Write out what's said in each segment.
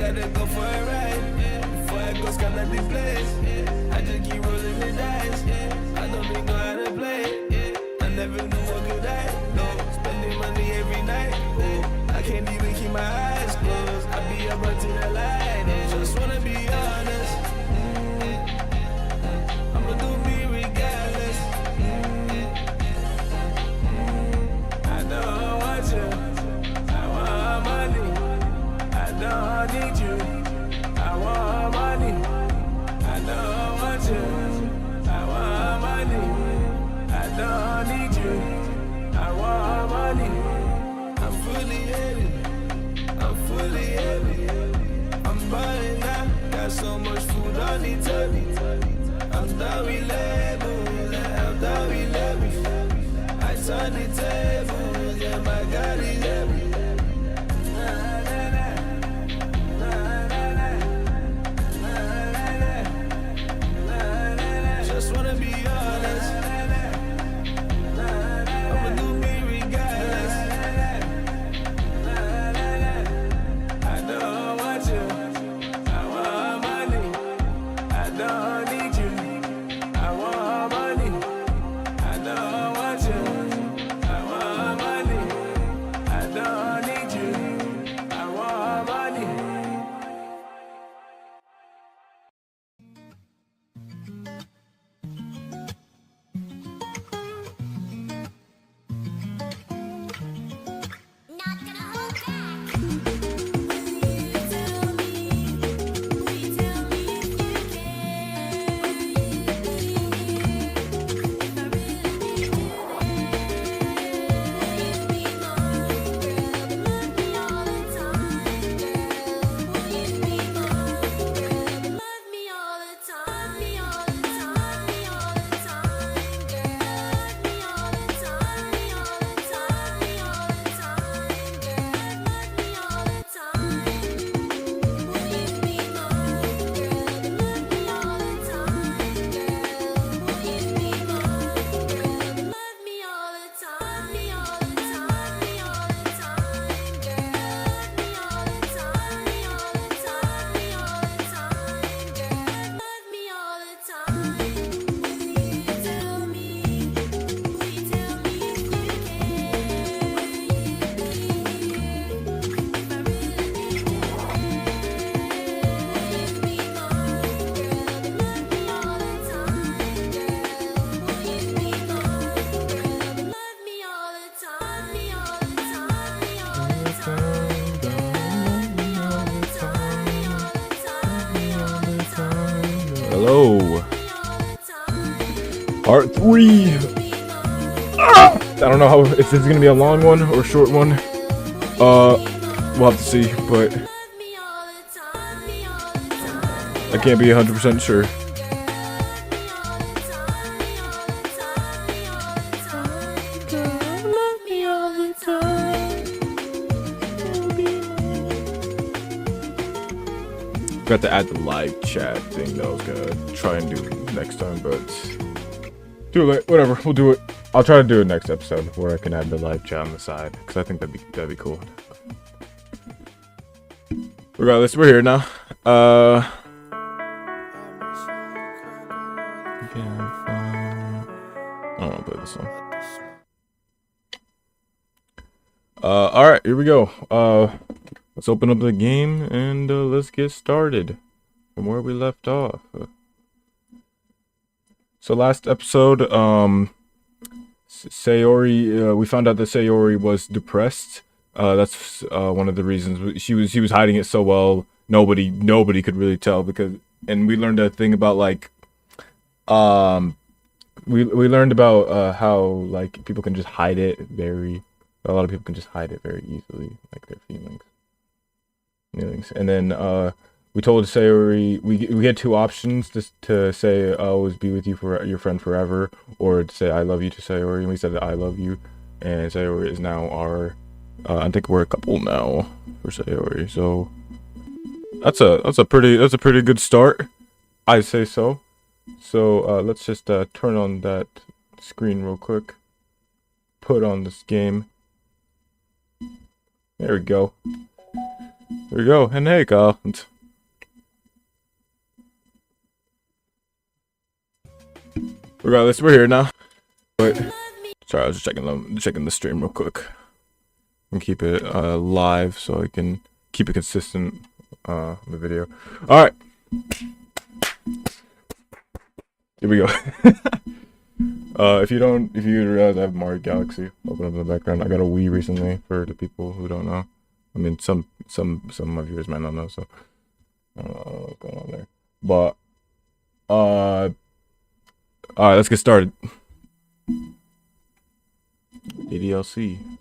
gotta go for a ride. Before I go skyline the place, I just keep rolling the dice. I don't even know how to play. I never knew what could I. No, spending money every night. I can't even keep my eyes closed. I be up until the light. Just wanna be honest. I'ma do me regardless. I don't want you. I want money. I don't need you. I want money. I don't want you. I want money. I don't need you. I want money. I'm fully headed. I'm fully headed. I'm buying out. Got so much food on the table. I'm down with labels. I'm down with labels. I turn the tables. Yeah, my God is heavy. Just wanna be honest. I'ma do me regardless. I don't want you. I want money. I don't need you. I want money. I don't want you. I want money. I don't need you. I want money. Not gonna hold back. Hello. Part 3. I don't know if this is gonna be a long one or a short one. We'll have to see, but I can't be 100% sure. Got to add the live chat thing that I was gonna try and do next time, but too late. Whatever, we'll do it. I'll try to do it next episode where I can add the live chat on the side because I think that'd be cool. Regardless, we're here now. I don't want to play this song. All right, here we go. Let's open up the game and let's get started from where we left off. So last episode, Sayori, we found out that Sayori was depressed. That's one of the reasons she was hiding it so well. Nobody could really tell and we learned a thing about like, we learned about how like people can just hide it a lot of people can just hide it very easily, like their feelings. And then we told Sayori we had two options to say I'll always be with you for your friend forever, or to say I love you to Sayori, and we said that I love you, and Sayori is now our I think we're a couple now for Sayori, so that's a pretty good start, I say so. So let's just turn on that screen real quick, put on this game. There we go. There we go. And hey, Kyle. Regardless, we're here now. Wait. Sorry, I was just checking the stream real quick. And keep it live so I can keep it consistent the video. Alright. Here we go. If you realize I have Mario Galaxy open up in the background, I got a Wii recently for the people who don't know. I mean, some of my viewers might not know, so I don't know what's going on there. But alright, let's get started. ADLC.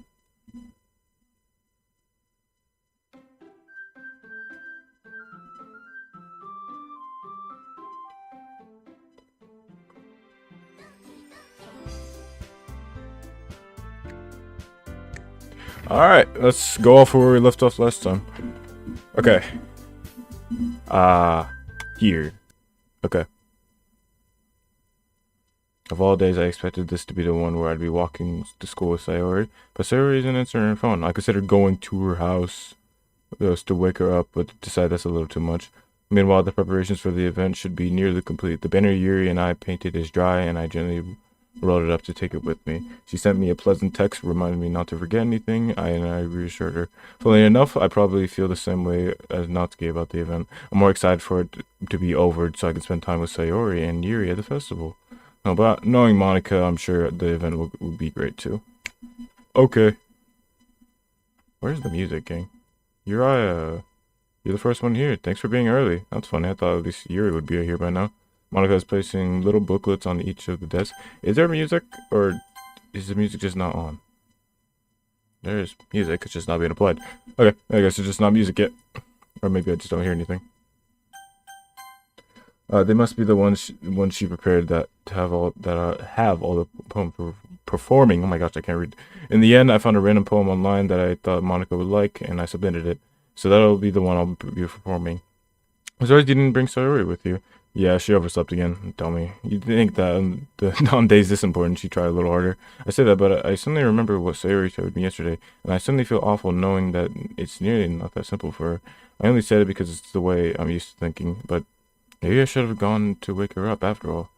Alright, let's go off where we left off last time. Okay. Here. Okay. Of all days, I expected this to be the one where I'd be walking to school with Sayori, but Sayori isn't answering her phone. I considered going to her house just to wake her up, but decided that's a little too much. Meanwhile, the preparations for the event should be nearly complete. The banner Yuri and I painted is dry, and I gently rolled it up to take it with me. She sent me a pleasant text reminding me not to forget anything, and I reassured her. Funnily enough, I probably feel the same way as Natsuki about the event. I'm more excited for it to be over so I can spend time with Sayori and Yuri at the festival. No, but knowing Monica, I'm sure the event will be great too. Okay. Where's the music, gang? You're the first one here. Thanks for being early. That's funny. I thought at least Yuri would be here by now. Monica is placing little booklets on each of the desks. Is there music, or is the music just not on? There's music, it's just not being applied. Okay, I guess it's just not music yet. Or maybe I just don't hear anything. They must be the ones she prepared that have all the poems for performing. Oh my gosh, I can't read. In the end, I found a random poem online that I thought Monica would like, and I submitted it. So that'll be the one I'll be performing. I'm sorry you didn't bring Sayori with you. Yeah, she overslept again. Tell me. You'd think that on days this important, she'd try a little harder. I say that, but I suddenly remember what Sayori showed me yesterday, and I suddenly feel awful knowing that it's nearly not that simple for her. I only said it because it's the way I'm used to thinking, but maybe I should have gone to wake her up after all.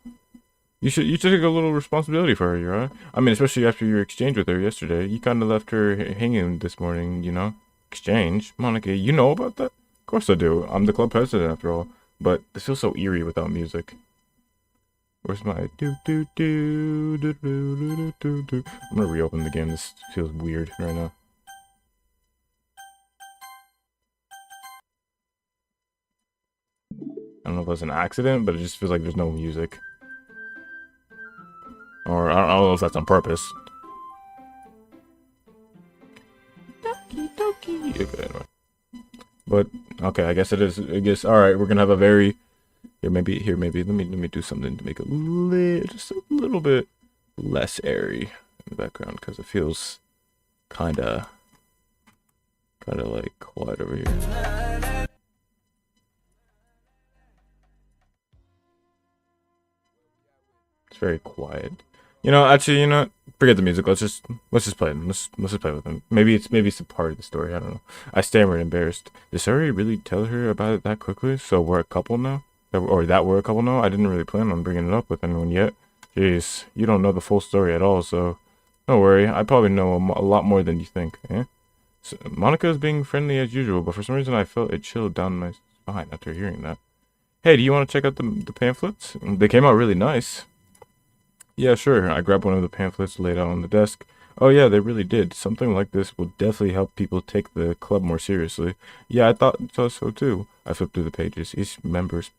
You should take a little responsibility for her, right? I mean, especially after your exchange with her yesterday. You kind of left her hanging this morning, you know? Exchange? Monica, you know about that? Of course I do. I'm the club president after all. But this feels so eerie without music. Where's my do do do do do do do do? I'm gonna reopen the game. This feels weird right now. I don't know if that's an accident, but it just feels like there's no music. Or I don't know if that's on purpose. Doki. Okay, anyway. But okay, I guess it is. I guess all right. We're gonna have a very maybe let me do something to make it just a little bit less airy in the background because it feels kind of like quiet over here. It's very quiet. You know, actually, you know, forget the music. Let's just play them. Let's just play with them. Maybe it's a part of the story. I don't know. I stammered, embarrassed. Did Sari really tell her about it that quickly? So we're a couple now, or that we're a couple now. I didn't really plan on bringing it up with anyone yet. Jeez, you don't know the full story at all, so don't worry. I probably know a lot more than you think. Eh? So, Monica is being friendly as usual, but for some reason I felt it chilled down my spine after hearing that. Hey, do you want to check out the pamphlets? They came out really nice. Yeah, sure. I grabbed one of the pamphlets laid out on the desk. Oh yeah, they really did. Something like this will definitely help people take the club more seriously. Yeah, I thought so too. I flipped through the pages. Each member's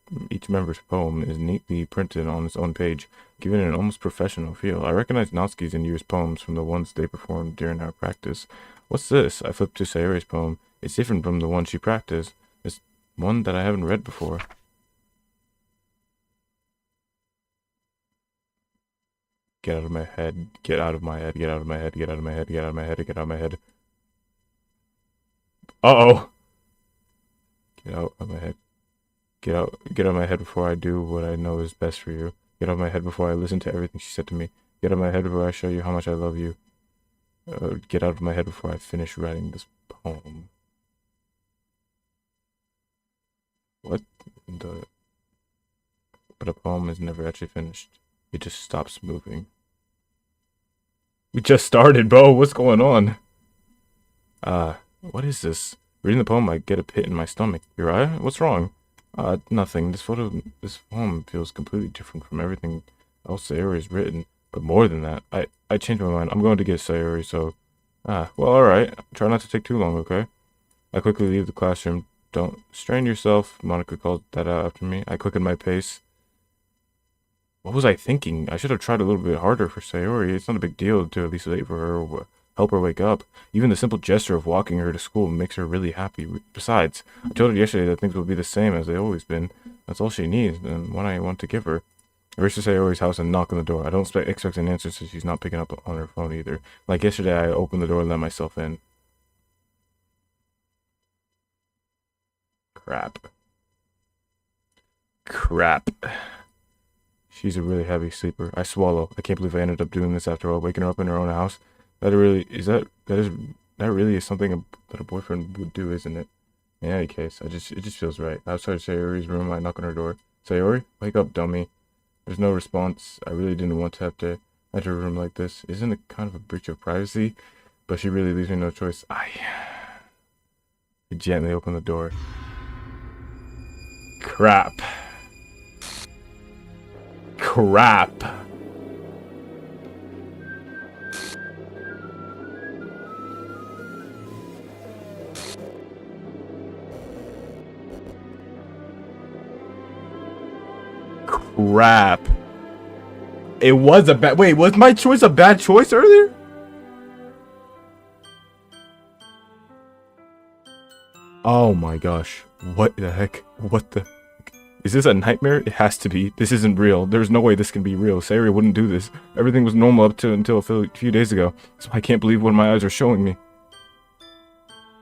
poem is neatly printed on its own page, giving it an almost professional feel. I recognized Natsuki's and Yu's poems from the ones they performed during our practice. What's this? I flipped to Sayori's poem. It's different from the one she practiced. It's one that I haven't read before. Get out of my head, get out of my head, get out of my head, get out of my head, get out of my head, get out of my head. Uh-oh! Get out of my head. Get out of my head before I do what I know is best for you. Get out of my head before I listen to everything she said to me. Get out of my head before I show you how much I love you. Get out of my head before I finish writing this poem. What? The... But a poem is never actually finished. It just stops moving. We just started, bro. What's going on? What is this? Reading the poem, I get a pit in my stomach. Your eye? What's wrong? Nothing. This poem feels completely different from everything else Sayori has written. But more than that, I changed my mind. I'm going to get Sayori, so... well, alright. Try not to take too long, okay? I quickly leave the classroom. Don't strain yourself, Monica called that out after me. I quickened my pace. What was I thinking? I should have tried a little bit harder for Sayori. It's not a big deal to at least wait for her or help her wake up. Even the simple gesture of walking her to school makes her really happy. Besides, I told her yesterday that things will be the same as they always been. That's all she needs, and what I want to give her. I reached to Sayori's house and knock on the door. I don't expect an answer since she's not picking up on her phone either. Like yesterday, I opened the door and let myself in. Crap. She's a really heavy sleeper. I swallow. I can't believe I ended up doing this after all, waking her up in her own house. That really is something that a boyfriend would do, isn't it? In any case, it just feels right. Outside Sayori's room, I knock on her door. Sayori, wake up, dummy. There's no response. I really didn't want to have to enter a room like this. Isn't it kind of a breach of privacy? But she really leaves me no choice. I gently open the door. Crap. It was a bad... Wait, was my choice a bad choice earlier? Oh my gosh. What the heck? What the... Is this a nightmare? It has to be. This isn't real. There's no way this can be real. Sayori wouldn't do this. Everything was normal until a few days ago. So I can't believe what my eyes are showing me.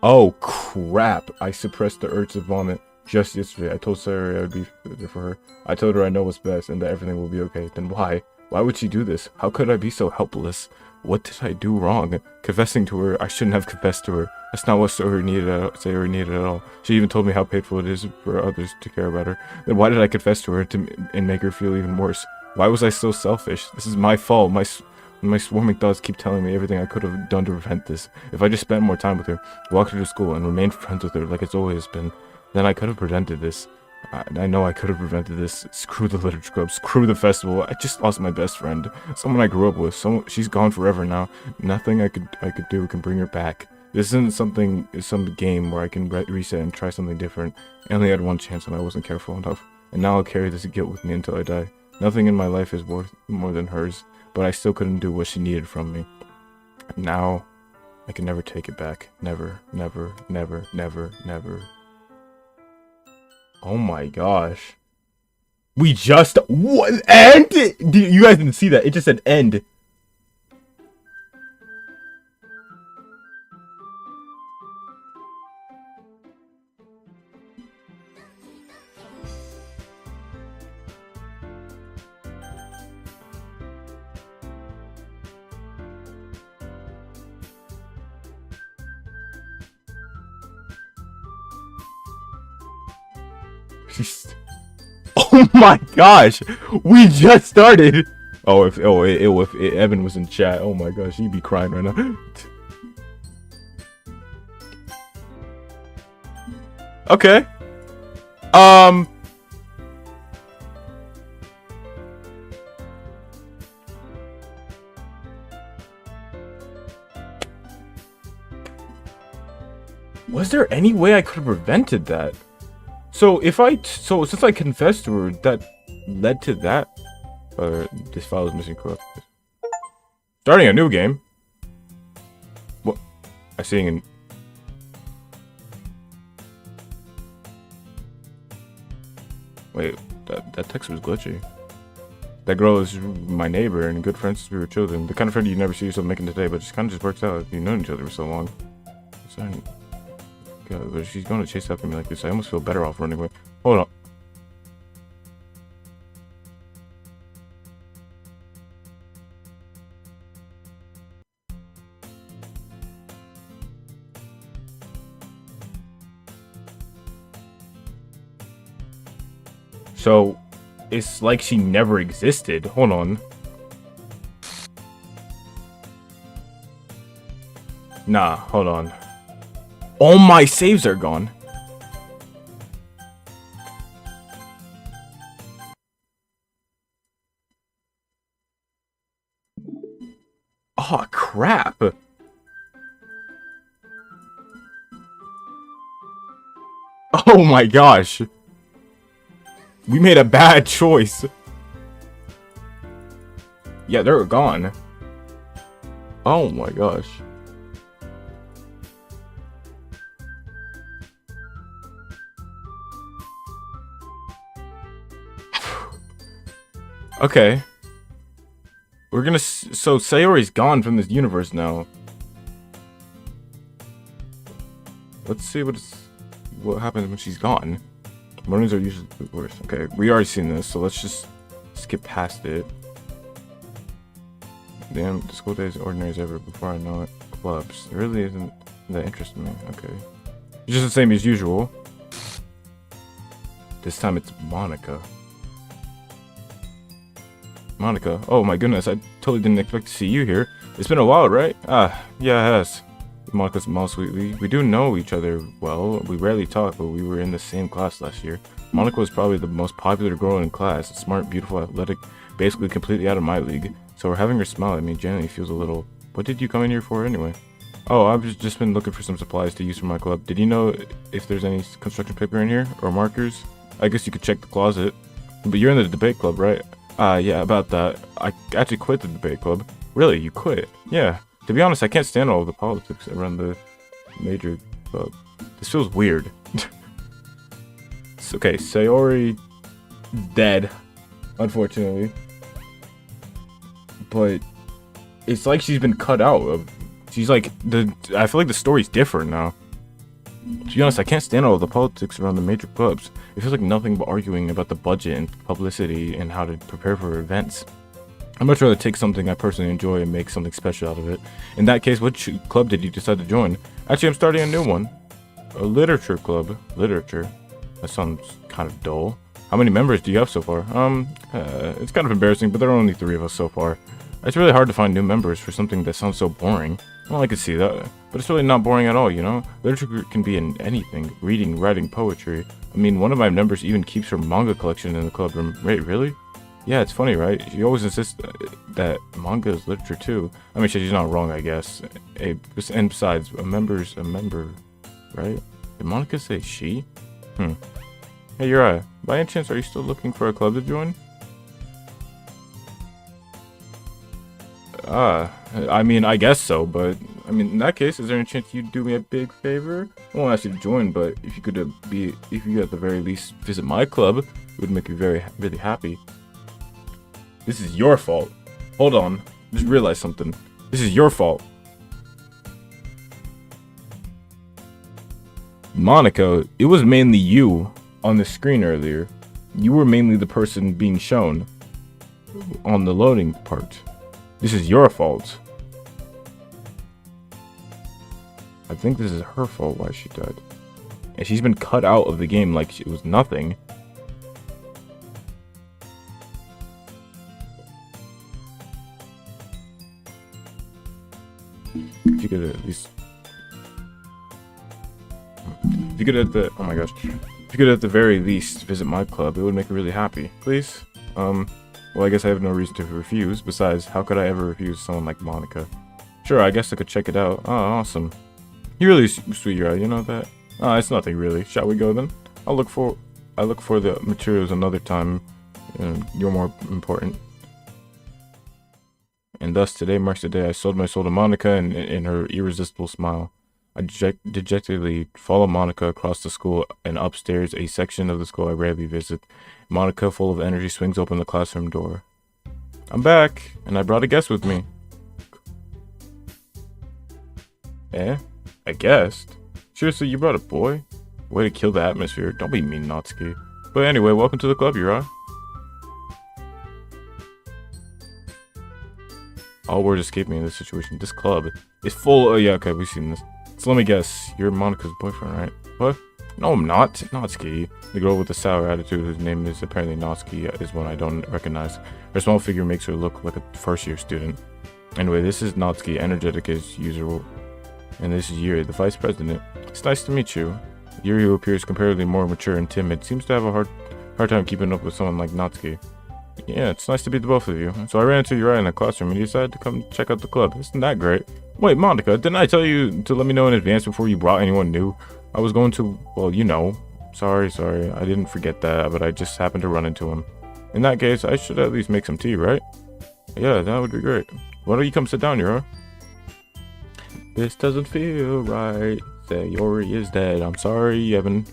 Oh crap. I suppressed the urge to vomit. Just yesterday, I told Sayori I would be there for her. I told her I know what's best and that everything will be okay. Then why? Why would she do this? How could I be so helpless? What did I do wrong? Confessing to her, I shouldn't have confessed to her. That's not what Sayori needed at all. She even told me how painful it is for others to care about her. Then why did I confess to her and make her feel even worse? Why was I so selfish? This is my fault. My swarming thoughts keep telling me everything I could have done to prevent this. If I just spent more time with her, walked her to school, and remained friends with her like it's always been, then I could have prevented this. I know I could have prevented this. Screw the literature club. Screw the festival. I just lost my best friend. Someone I grew up with. She's gone forever now. Nothing I could do can bring her back. This isn't some game where I can reset and try something different. I only had one chance and I wasn't careful enough. And now I'll carry this guilt with me until I die. Nothing in my life is worth more than hers. But I still couldn't do what she needed from me. Now, I can never take it back. Never, never, never, never, never. Oh my gosh. We just... What? End? You guys didn't see that. It just said end. Oh my gosh, we just started. Oh, if Evan was in chat, oh my gosh, he'd be crying right now. Okay. Was there any way I could have prevented that? So since I confessed to her, that led to that. This file is missing corrupt. Starting a new game. What? I see an. Wait, that text was glitchy. That girl is my neighbor and good friends since we were children. The kind of friend you never see yourself making today, but it kind of just works out. You've known each other for so long. God, but if she's going to chase after me like this, I almost feel better off running away. Hold on. So, it's like she never existed. Hold on. Nah, hold on. All my saves are gone. Oh, crap. Oh my gosh. We made a bad choice. Yeah, they're gone. Oh my gosh. Okay. We're gonna... So, Sayori's gone from this universe now. Let's see what happens when she's gone. Mornings are usually the worst. Okay, we already seen this, so let's just skip past it. Damn, the school day is ordinary as ever. Before I know it, clubs. It really isn't that interesting me. Okay. It's just the same as usual. This time it's Monica. Monica. Oh my goodness, I totally didn't expect to see you here. It's been a while, right? Ah, yeah, it has. Monica smiled sweetly. We do know each other well. We rarely talk, but we were in the same class last year. Monica was probably the most popular girl in class. Smart, beautiful, athletic, basically completely out of my league. So having her smile at me genuinely feels a little... What did you come in here for anyway? Oh, I've just been looking for some supplies to use for my club. Did you know if there's any construction paper in here? Or markers? I guess you could check the closet. But you're in the debate club, right? Yeah, about that. I actually quit the debate club. Really? You quit? Yeah. To be honest, I can't stand all of the politics around the major club. This feels weird. Okay, Sayori dead, unfortunately. But it's like she's been cut out of. She's like I feel like the story's different now. To be honest, I can't stand all of the politics around the major clubs. It feels like nothing but arguing about the budget and publicity and how to prepare for events. I'd much rather take something I personally enjoy and make something special out of it. In that case, which club did you decide to join? Actually, I'm starting a new one. A literature club. Literature. That sounds kind of dull. How many members do you have so far? It's kind of embarrassing, but there are only 3 of us so far. It's really hard to find new members for something that sounds so boring. Well, I can see that, but it's really not boring at all, you know? Literature can be in anything. Reading, writing, poetry. I mean, one of my members even keeps her manga collection in the club room. Wait, really? Yeah, it's funny, right? She always insists that manga is literature too. I mean, she's not wrong, I guess. And besides, a member's a member, right? Did Monica say she? Hey, Uri, by any chance, are you still looking for a club to join? I mean, I guess so, but I mean, in that case, is there any chance you'd do me a big favor? I won't ask you to join, but if you could if you at the very least visit my club, it would make me really happy. This is your fault. Hold on, just realized something. This is your fault. Monica, it was mainly you on the screen earlier. You were mainly the person being shown on the loading part. This is your fault. I think this is her fault why she died. And she's been cut out of the game like it was nothing. If you could at least... If you could at the... Oh my gosh. If you could at the very least visit my club, it would make me really happy. Please? Well, I guess I have no reason to refuse. Besides, how could I ever refuse someone like Monica? Sure, I guess I could check it out. Oh, awesome. You're really sweet, right? You know that? Oh, it's nothing really. Shall we go then? I look for the materials another time. You're more important. And thus, today marks the day I sold my soul to Monica and in her irresistible smile. I dejectedly follow Monica across the school and upstairs, a section of the school I rarely visit. Monica, full of energy, swings open the classroom door. I'm back, and I brought a guest with me. Eh? A guest? Seriously, you brought a boy? Way to kill the atmosphere. Don't be mean, Natsuki. But anyway, welcome to the club, Yura. All words escape me in this situation. This club is full... Oh, yeah, okay, we've seen this. So let me guess. You're Monica's boyfriend, right? What? No, I'm not. Natsuki. The girl with the sour attitude, whose name is apparently Natsuki, is one I don't recognize. Her small figure makes her look like a first-year student. Anyway, this is Natsuki, energetic as usual. And this is Yuri, the vice president. It's nice to meet you. Yuri, who appears comparatively more mature and timid, seems to have a hard time keeping up with someone like Natsuki. Yeah, it's nice to meet the both of you. So I ran into Uri in the classroom and he decided to come check out the club. Isn't that great? Wait, Monica, didn't I tell you to let me know in advance before you brought anyone new? I was going to, well, you know. Sorry, I didn't forget that, but I just happened to run into him. In that case, I should at least make some tea, right? Yeah, that would be great. Why don't you come sit down, Yuri? This doesn't feel right. Say Yuri is dead. I'm sorry, Evan.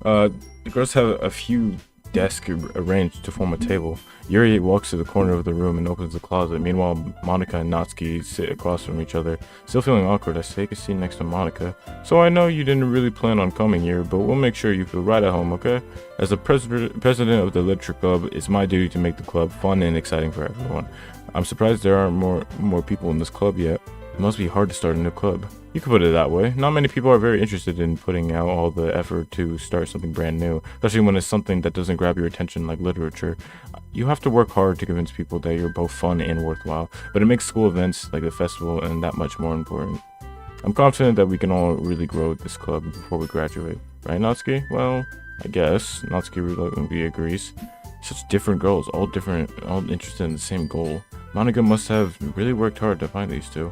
The girls have a few desks arranged to form a table. Yuri walks to the corner of the room and opens the closet. Meanwhile, Monica and Natsuki sit across from each other. Still feeling awkward, I take a seat next to Monica. So I know you didn't really plan on coming here, but we'll make sure you feel right at home, okay? As the president of the literature club, it's my duty to make the club fun and exciting for everyone. I'm surprised there aren't more people in this club yet. It must be hard to start a new club. You could put it that way. Not many people are very interested in putting out all the effort to start something brand new, especially when it's something that doesn't grab your attention like literature. You have to work hard to convince people that you're both fun and worthwhile, but it makes school events like the festival and that much more important. I'm confident that we can all really grow this club before we graduate. Right, Natsuki? Well, I guess. Natsuki reluctantly agrees. Such different girls, all interested in the same goal. Monica must have really worked hard to find these two.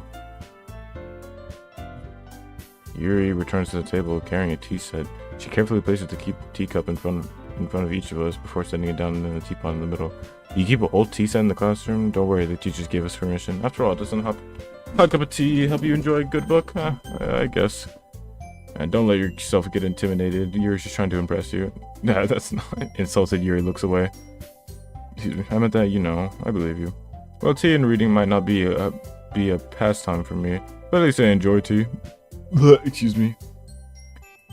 Yuri returns to the table carrying a tea set. She carefully places the teacup in front of each of us before setting it down in the teapot in the middle. You keep a whole tea set in the classroom? Don't worry, the teachers gave us permission. After all, doesn't a hot cup of tea help you enjoy a good book? I guess. And don't let yourself get intimidated. Yuri's just trying to impress you. Nah, that's not insulted. Yuri looks away. Excuse me. I meant that, you know. I believe you. Well, tea and reading might not be a pastime for me, but at least I enjoy tea. Excuse me.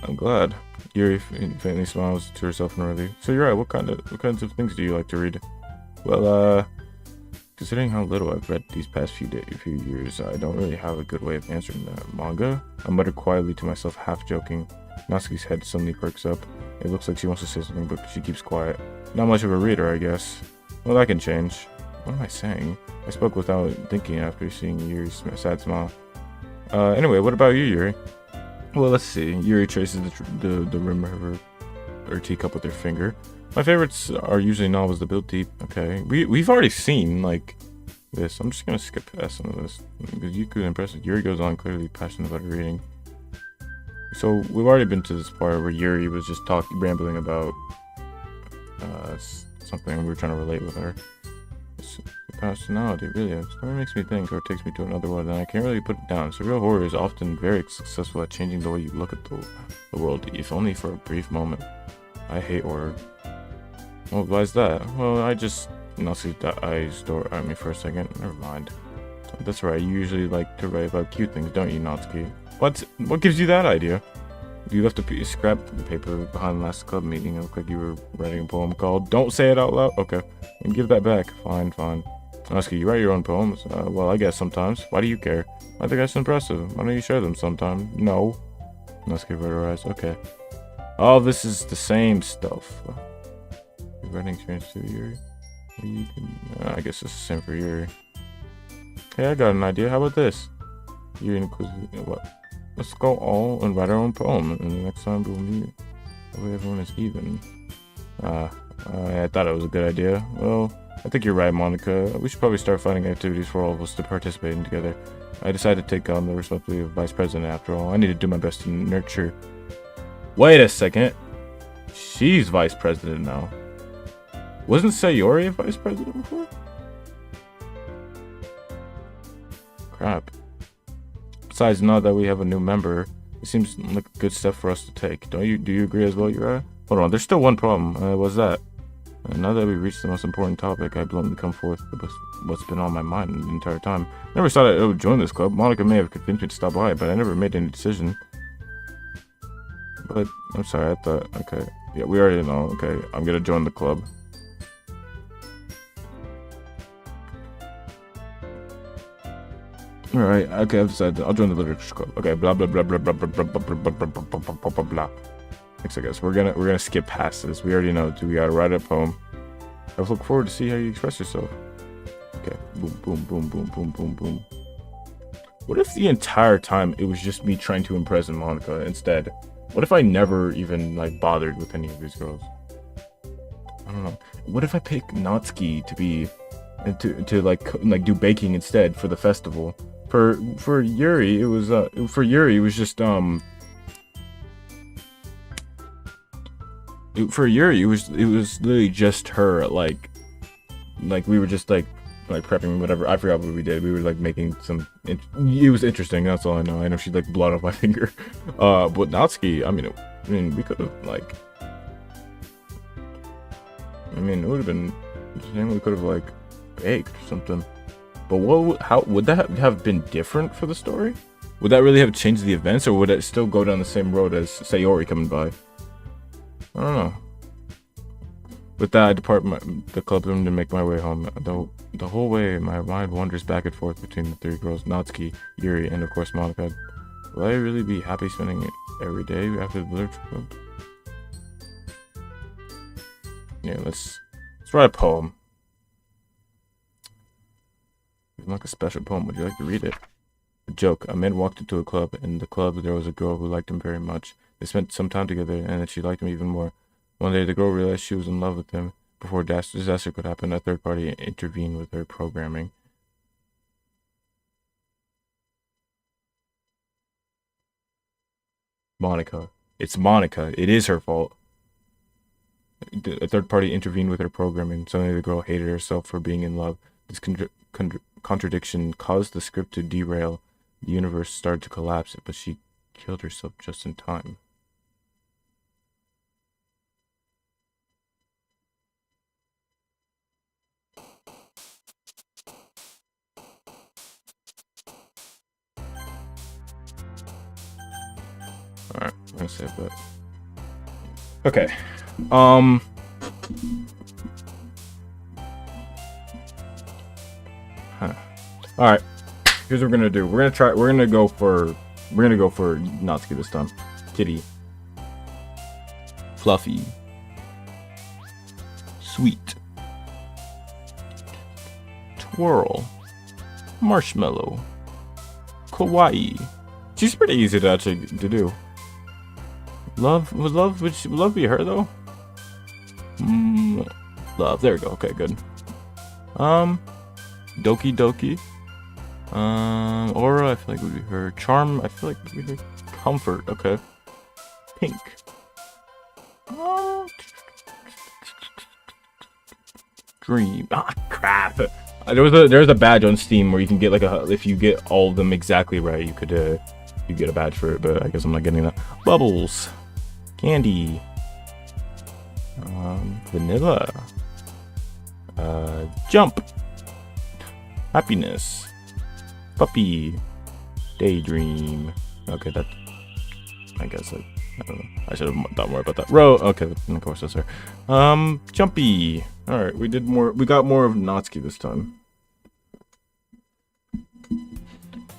I'm glad. Yuri faintly smiles to herself nervously. So you're right. What kinds of things do you like to read? Well, considering how little I've read these past few years, I don't really have a good way of answering that. Manga? I mutter quietly to myself, half joking. Natsuki's head suddenly perks up. It looks like she wants to say something, but she keeps quiet. Not much of a reader, I guess. Well, that can change. What am I saying? I spoke without thinking after seeing Yuri's sad smile. Anyway, what about you, Yuri? Well, let's see. Yuri traces the rim of her teacup with her finger. My favorites are usually novels that build deep. Okay, we've already seen like this. I'm just gonna skip past some of this because you could impress it. Yuri goes on, clearly passionate about reading. So we've already been to this part where Yuri was just rambling about something we were trying to relate with her. Personality, really. If story makes me think or takes me to another world, then I can't really put it down. Surreal horror is often very successful at changing the way you look at the world, if only for a brief moment. I hate horror. Well, why is that? Well, I just Natsuki's eyes at me for a second. Never mind. That's right. You usually like to write about cute things, don't you, Natsuki? What gives you that idea? You left a scrap paper behind last club meeting. It looked like you were writing a poem called "Don't Say It Out Loud." Okay, and give that back. Fine. Natsuki, you write your own poems? Well, I guess sometimes. Why do you care? I think that's impressive. Why don't you share them sometime? No. Natsuki rolled her eyes. Okay. Oh, this is the same stuff. Your writing experience too, Yuri? You can, I guess it's the same for Yuri. Hey, I got an idea. How about this? Yuri inquisitive. What? Let's go all and write our own poem, and the next time we'll meet, that way everyone is even. I thought it was a good idea. Well, I think you're right, Monica. We should probably start finding activities for all of us to participate in together. I decided to take on the responsibility of vice president after all. I need to do my best to nurture. Wait a second. She's vice president now. Wasn't Sayori a vice president before? Crap. Besides, now that we have a new member, it seems like a good step for us to take. Do you agree as well, Uri? Hold on, there's still one problem. What's that? Now that we've reached the most important topic, I bluntly come forth with what's been on my mind the entire time. Never thought I would join this club. Monica may have convinced me to stop by, but I never made any decision. But, I'm sorry, I thought, okay. Yeah, we already know, okay. I'm gonna join the club. Alright, okay, I've decided. I'll join the literature club. Okay, blah blah blah blah blah blah blah blah blah blah blah blah blah blah blah. I guess we're gonna skip past this. We already know. Do we gotta write a poem? I look forward to see how you express yourself. Okay. Boom, boom, boom, boom, boom, boom, boom. What if the entire time it was just me trying to impress Monica instead? What if I never even like bothered with any of these girls? I don't know. What if I pick Natsuki to be to like do baking instead for the festival? For Yuri, it was just for Yuri, it was literally just her, like we were just like prepping whatever. I forgot what we did. We were like making some. It was interesting. That's all I know. I know she like blood off my finger. But Natsuki, I mean, we could have like. I mean, it would have been. We could have like baked or something. But how would that have been different for the story? Would that really have changed the events, or would it still go down the same road as Sayori coming by? I don't know. With that, I depart the club room to make my way home. The whole way, my mind wanders back and forth between the three girls, Natsuki, Yuri, and of course Monica. Will I really be happy spending it every day after the literature club? Yeah, let's write a poem. It's like a special poem. Would you like to read it? A joke. A man walked into a club. In the club, there was a girl who liked him very much. They spent some time together, and then she liked him even more. One day, the girl realized she was in love with him. Before disaster could happen, a third party intervened with her programming. Monica. It's Monica. It is her fault. A third party intervened with her programming. Suddenly, the girl hated herself for being in love. This contradiction caused the script to derail. The universe started to collapse, but she killed herself just in time. Alright, I'm gonna save that. Okay. Alright. Here's what we're gonna do. We're gonna go for Natsuki this time. Kitty. Fluffy. Sweet. Twirl. Marshmallow. Kawaii. She's pretty easy to actually do. Would love be her though? Love. There we go. Okay, good. Doki Doki. Aura, I feel like would be her. Charm, I feel like would be her. Comfort, okay. Pink. Dream. Ah, crap. There's a badge on Steam where you can get like if you get all of them exactly right, you could you get a badge for it, but I guess I'm not getting that. Bubbles. Candy. Vanilla. Jump. Happiness. Puppy. Daydream. Okay, that. I guess I don't know. I should have thought more about that. Okay, of course that's her. Jumpy. All right, we did more. We got more of Natsuki this time.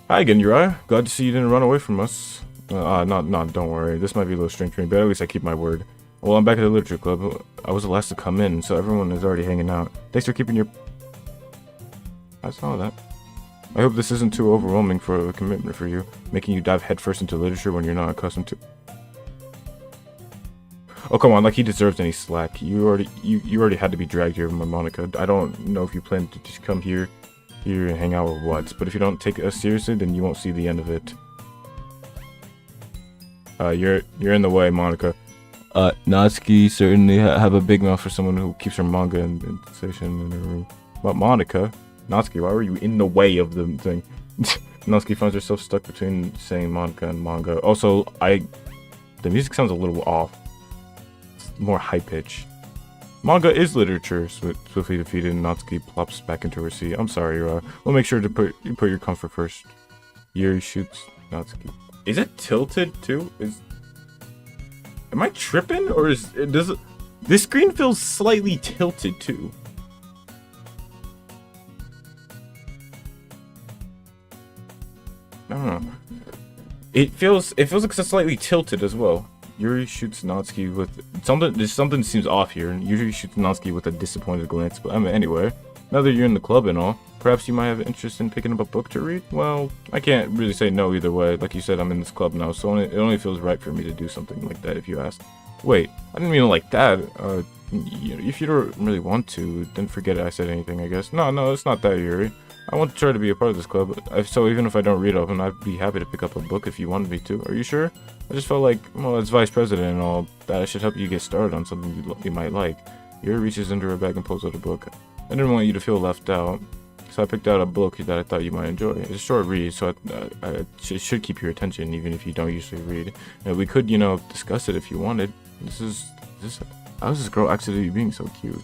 Hi again, Uriah. Glad to see you didn't run away from us. Don't worry. This might be a little strange for me, but at least I keep my word. Well, I'm back at the literature club. I was the last to come in, so everyone is already hanging out. Thanks for keeping your. I saw that. I hope this isn't too overwhelming for a commitment for you, making you dive headfirst into literature when you're not accustomed to. Oh come on, like he deserves any slack. You already had to be dragged here by Monica. I don't know if you plan to just come here and hang out or what, but if you don't take us seriously, then you won't see the end of it. You're in the way, Monica. Natsuki certainly have a big mouth for someone who keeps her manga and station in her room. But Monica, Natsuki, why were you in the way of the thing? Natsuki finds herself stuck between saying Monica and manga. Also, the music sounds a little off. It's more high pitch. Manga is literature. Swiftly defeated, Natsuki plops back into her seat. I'm sorry, we'll make sure to put your comfort first. Yuri shoots Natsuki. Is it tilted too? Am I tripping, or this screen feels slightly tilted too? I don't know. It feels like it's slightly tilted as well. Yuri shoots Natsuki with something seems off here, and Yuri shoots Natsuki with a disappointed glance. But I mean, anyway, now that you're in the club and all, perhaps you might have interest in picking up a book to read? Well, I can't really say no either way. Like you said, I'm in this club now, so it only feels right for me to do something like that if you ask. Wait, I didn't mean it like that. If you don't really want to, then forget I said anything, I guess. No, it's not that, Yuri. I want to try to be a part of this club, so even if I don't read often, I'd be happy to pick up a book if you wanted me to. Are you sure? I just felt like, well, as vice president and all, that I should help you get started on something you might like. Yuri reaches into her bag and pulls out a book. I didn't want you to feel left out, so I picked out a book that I thought you might enjoy. It's a short read, so it should keep your attention, even if you don't usually read. And we could, discuss it if you wanted. How is this girl actually being so cute?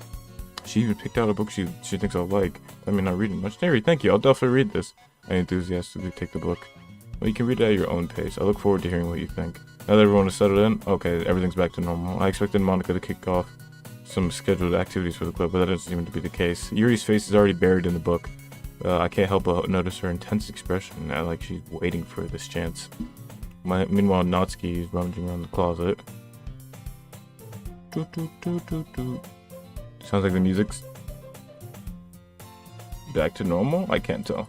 She even picked out a book she thinks I'll like. I mean, not reading much. Harry, thank you. I'll definitely read this. I enthusiastically take the book. Well, you can read it at your own pace. I look forward to hearing what you think. Now that everyone is settled in, okay, everything's back to normal. I expected Monica to kick off some scheduled activities for the club, but that doesn't seem to be the case. Yuri's face is already buried in the book. I can't help but notice her intense expression, like she's waiting for this chance. Meanwhile, Natsuki is rummaging around the closet. Sounds like the music's back to normal? I can't tell.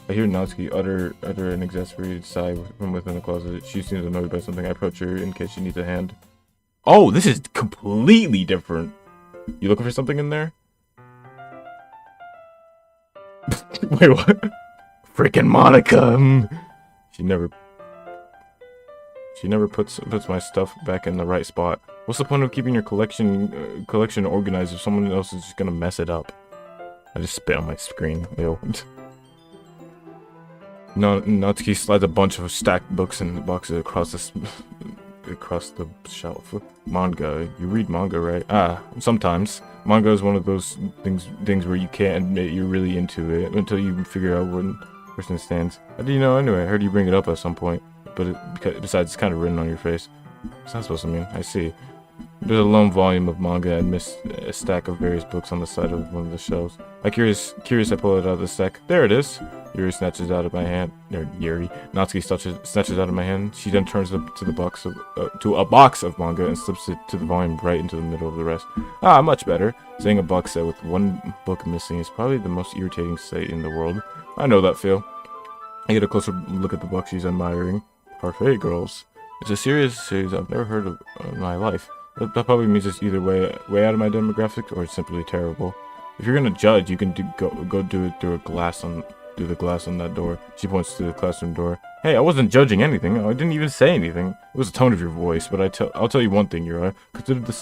I hear Natsuki utter an exasperated sigh from within the closet. She seems annoyed by something. I approach her in case she needs a hand. Oh, this is completely different. You looking for something in there? Wait, what? Freaking Monica! She never puts my stuff back in the right spot. What's the point of keeping your collection organized if someone else is just gonna mess it up? I just spit on my screen. Ew. Natsuki slides a bunch of stacked books and boxes across the shelf. Manga. You read manga, right? Sometimes. Manga is one of those things where you can't admit you're really into it until you figure out where the person stands. How do you know anyway? I heard you bring it up at some point. But besides, it's kind of written on your face. What's that supposed to mean? I see. There's a lone volume of manga amidst a stack of various books on the side of one of the shelves. Curious, I pull it out of the stack. There it is. Yuri snatches out of my hand. Natsuki snatches out of my hand. She then turns to a box of manga and slips it to the volume right into the middle of the rest. Much better. Seeing a box set with one book missing is probably the most irritating sight in the world. I know that feel. I get a closer look at the book she's admiring. Parfait Girls. It's a series I've never heard of in my life. That probably means it's either way out of my demographic or it's simply terrible. If you're gonna judge, you can go do it through the glass on that door. She points to the classroom door. Hey, I wasn't judging anything. I didn't even say anything. It was the tone of your voice, but I'll tell you one thing, Yura. Consider this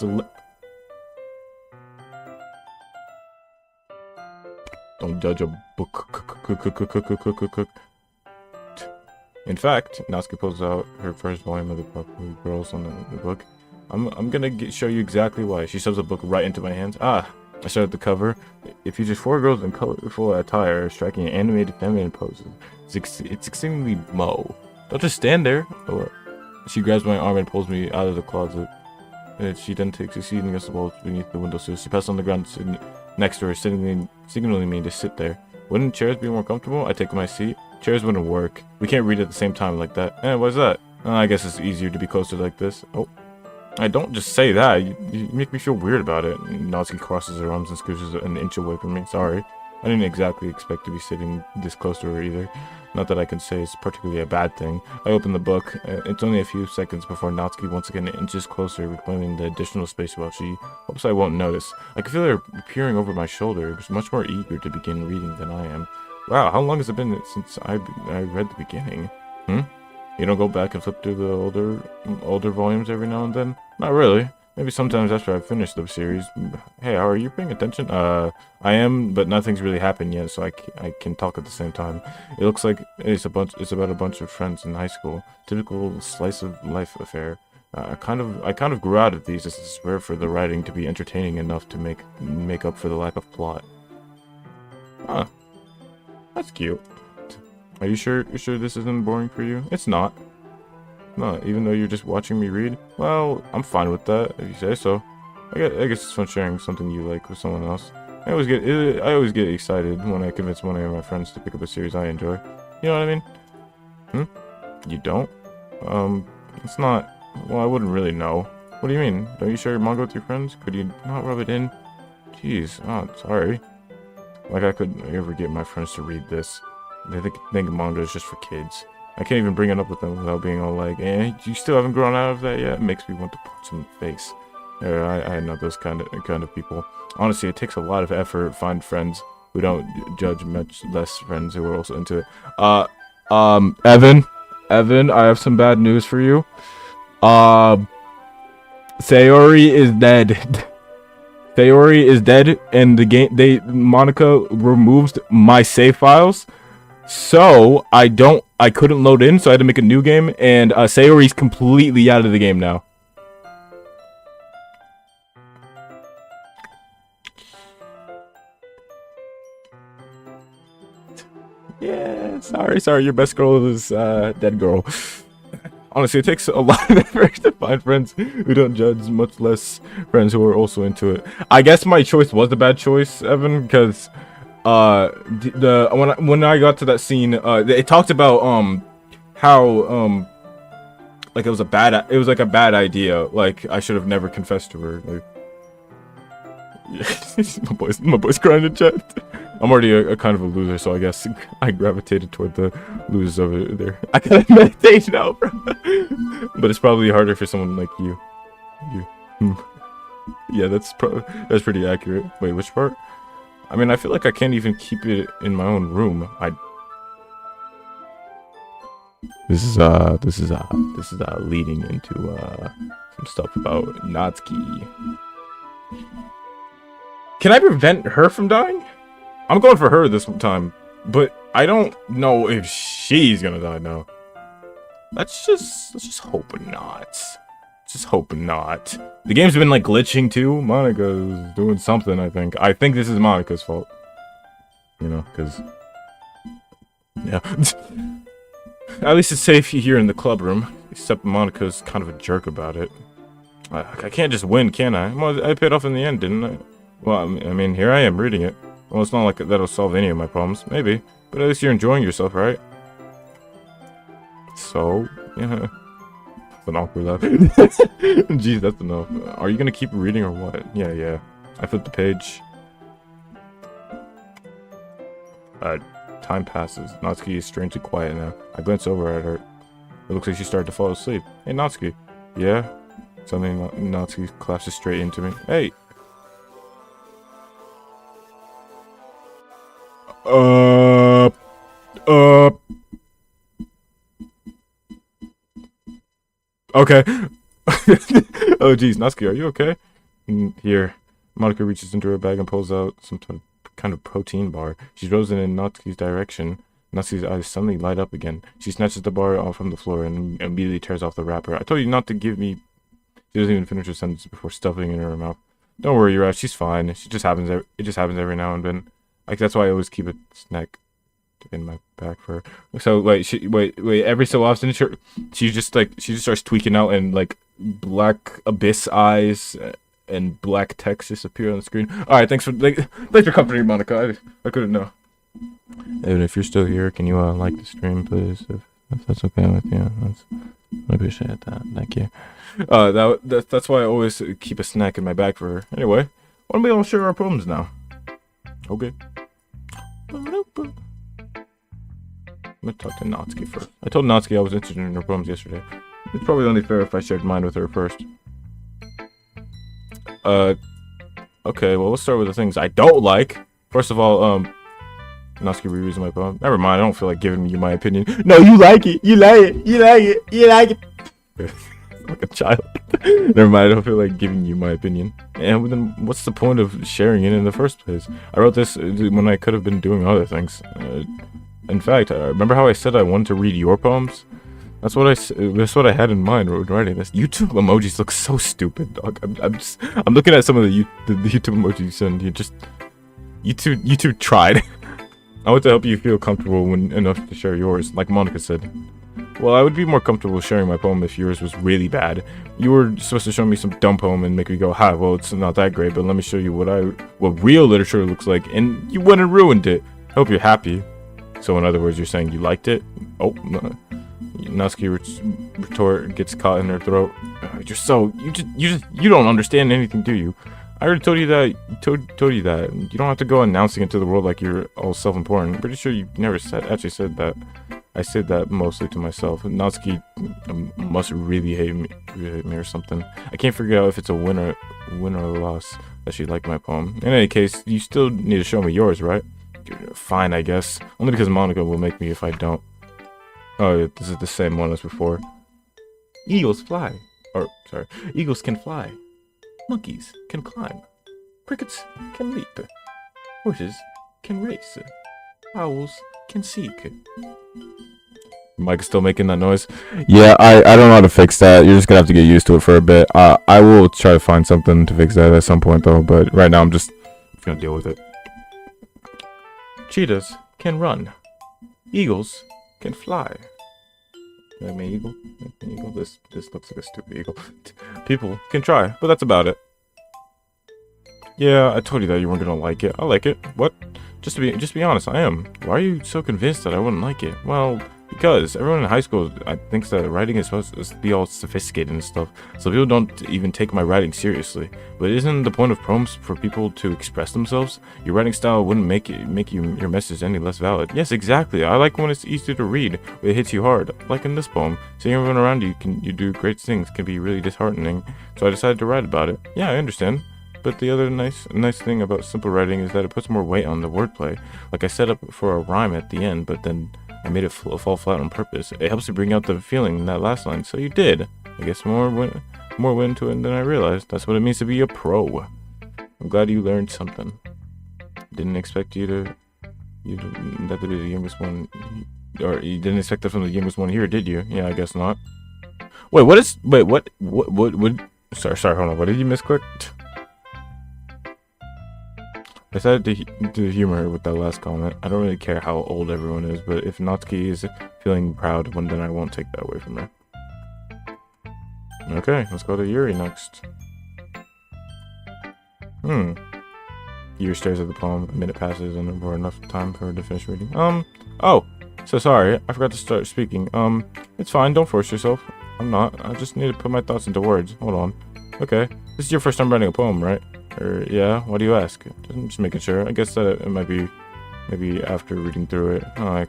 Don't judge a book. In fact, Natsuki pulls out her first volume of the Parfait Girls on the book. I'm gonna show you exactly why. She shoves the book right into my hands. I start at the cover. It features 4 girls in colorful attire, striking animated feminine poses. It's extremely Mo. Don't just stand there. She grabs my arm and pulls me out of the closet. She then takes a seat against the wall beneath the windowsill. She passes on the ground next to her, signaling me to sit there. Wouldn't chairs be more comfortable? I take my seat. Chairs wouldn't work. We can't read at the same time like that. What's that? I guess it's easier to be closer like this. Oh. I don't just say that. You make me feel weird about it. Natsuki crosses her arms and scooches an inch away from me. Sorry. I didn't exactly expect to be sitting this close to her either. Not that I can say it's particularly a bad thing. I open the book. It's only a few seconds before Natsuki once again inches closer, reclaiming the additional space while she hopes I won't notice. I can feel her peering over my shoulder. She's much more eager to begin reading than I am. Wow, how long has it been since I read the beginning? You don't go back and flip through the older volumes every now and then? Not really. Maybe sometimes after I've finished the series. Hey, are you paying attention? I am, but nothing's really happened yet, so I can talk at the same time. It looks like it's about a bunch of friends in high school. Typical slice of life affair. I kind of grew out of these as it's rare for the writing to be entertaining enough to make up for the lack of plot. That's cute. Are you sure this isn't boring for you? It's not. No, even though you're just watching me read? Well, I'm fine with that, if you say so. I guess it's fun sharing something you like with someone else. I always get excited when I convince one of my friends to pick up a series I enjoy. You know what I mean? You don't? It's not Well, I wouldn't really know. What do you mean? Don't you share your manga with your friends? Could you not rub it in? Jeez, oh, sorry. Like, I couldn't ever get my friends to read this. They think manga is just for kids. I can't even bring it up with them without being all like, eh, you still haven't grown out of that yet? It makes me want to punch them in the face. I am not those kind of people. Honestly, it takes a lot of effort to find friends who don't judge, much less friends who are also into it. Evan, I have some bad news for you. Sayori is dead. Sayori is dead, and the game Monica removed my save files, so I couldn't load in, so I had to make a new game, and Sayori's completely out of the game now. Yeah, sorry, your best girl is dead girl. Honestly, it takes a lot of effort to find friends who don't judge, much less friends who are also into it. I guess my choice was a bad choice, Evan, because when I got to that scene, it talked about how like it was like a bad idea. Like I should have never confessed to her. Like, yeah, my boy's crying in chat. I'm already a kind of a loser, so I guess I gravitated toward the losers over there. I gotta meditate now, bro. But it's probably harder for someone like you. Yeah, that's pretty accurate. Wait, which part? I mean, I feel like I can't even keep it in my own room. This is leading into some stuff about Natsuki. Can I prevent her from dying? I'm going for her this time, but I don't know if she's gonna die now. Let's just hope not. Just hope not. The game's been like glitching too. Monica's doing something, I think. I think this is Monica's fault. You know, because yeah. At least it's safe here in the club room. Except Monica's kind of a jerk about it. I can't just win, can I? Well, I paid off in the end, didn't I? Well, I mean, here I am reading it. Well, it's not like that'll solve any of my problems. Maybe. But at least you're enjoying yourself, right? So, yeah. That's an awkward laugh. Jeez, that's enough. Are you gonna keep reading or what? Yeah. I flipped the page. Time passes. Natsuki is strangely quiet now. I glance over at her. It looks like she started to fall asleep. Hey, Natsuki. Yeah? Suddenly, Natsuki collapses straight into me. Hey! Okay. Oh, geez, Natsuki, are you okay? Here. Monica reaches into her bag and pulls out some kind of protein bar. She throws it in Natsuki's direction. Natsuki's eyes suddenly light up again. She snatches the bar off from the floor and immediately tears off the wrapper. I told you not to give me... She doesn't even finish her sentence before stuffing it in her mouth. Don't worry, Ura, she's fine. It just happens every now and then. Like, that's why I always keep a snack in my back for her. So wait, every so often she just starts tweaking out, and like black abyss eyes and black text just appear on the screen. All right, thanks for comforting, Monica. I couldn't know. Evan, if you're still here, can you like the stream, please? If that's okay with you, I appreciate that. Thank you. That's why I always keep a snack in my bag for her. Anyway, why don't we all share our problems now? Okay. I'm gonna talk to Natsuki first. I told Natsuki I was interested in her poems yesterday. It's probably only fair if I shared mine with her first. Okay, well, let's start with the things I don't like. First of all, Natsuki rereads my poem. Never mind, I don't feel like giving you my opinion. No, you like it! You like it! You like it! You like it! Like a child. Never mind, I don't feel like giving you my opinion. And then what's the point of sharing it in the first place? I wrote this when I could have been doing other things. In fact, remember how I said I wanted to read your poems? That's what I had in mind when writing this. YouTube emojis look so stupid, dog. I'm looking at some of the YouTube emojis, and YouTube tried. I want to help you feel comfortable enough to share yours, like Monica said. Well, I would be more comfortable sharing my poem if yours was really bad. You were supposed to show me some dumb poem and make me go, ha, well, it's not that great, but let me show you what real literature looks like, and you went and ruined it. Hope you're happy. So in other words, you're saying you liked it? Oh, no. Natsuki retort gets caught in her throat. You don't understand anything, do you? I already told you that. Told you that. You don't have to go announcing it to the world like you're all self-important. I'm pretty sure you never actually said that. I said that mostly to myself. Natsuki must really hate me or something. I can't figure out if it's a win or loss that she liked my poem. In any case, you still need to show me yours, right? Fine, I guess. Only because Monica will make me if I don't. Oh, this is the same one as before. Eagles fly. Or, sorry. Eagles can fly. Monkeys can climb. Crickets can leap. Horses can race. Owls can seek. Mike's still making that noise. Yeah, I don't know how to fix that. You're just gonna have to get used to it for a bit. I will try to find something to fix that at some point though, but right now I'm just gonna deal with it. Cheetahs can run. Eagles can fly. Make me eagle? Make me eagle? This looks like a stupid eagle. People can try, but that's about it. Yeah, I told you that you weren't gonna like it. I like it. What? Just be honest, I am. Why are you so convinced that I wouldn't like it? Well, because everyone in high school thinks that writing is supposed to be all sophisticated and stuff, so people don't even take my writing seriously. But isn't the point of poems for people to express themselves? Your writing style wouldn't make your message any less valid. Yes, exactly. I like when it's easy to read, but it hits you hard. Like in this poem, seeing everyone around you you do great things can be really disheartening. So I decided to write about it. Yeah, I understand. But the other nice thing about simple writing is that it puts more weight on the wordplay. Like I set up for a rhyme at the end, but then I made it fall flat on purpose. It helps you bring out the feeling in that last line. So you did. I guess more went into it than I realized. That's what it means to be a pro. I'm glad you learned something. Didn't expect that to be the youngest one, or you didn't expect that from the youngest one here, did you? Yeah, I guess not. Wait, what? Sorry, hold on. What did you misclick? I decided to humor her with that last comment. I don't really care how old everyone is, but if Natsuki is feeling proud, then I won't take that away from her. Okay, let's go to Yuri next. Yuri stares at the poem. A minute passes and we're enough time for her to finish reading. Oh, so sorry. I forgot to start speaking. It's fine. Don't force yourself. I'm not. I just need to put my thoughts into words. Hold on. Okay. This is your first time writing a poem, right? Or, yeah, why do you ask? Just making sure. I guess that it might be maybe after reading through it. Oh,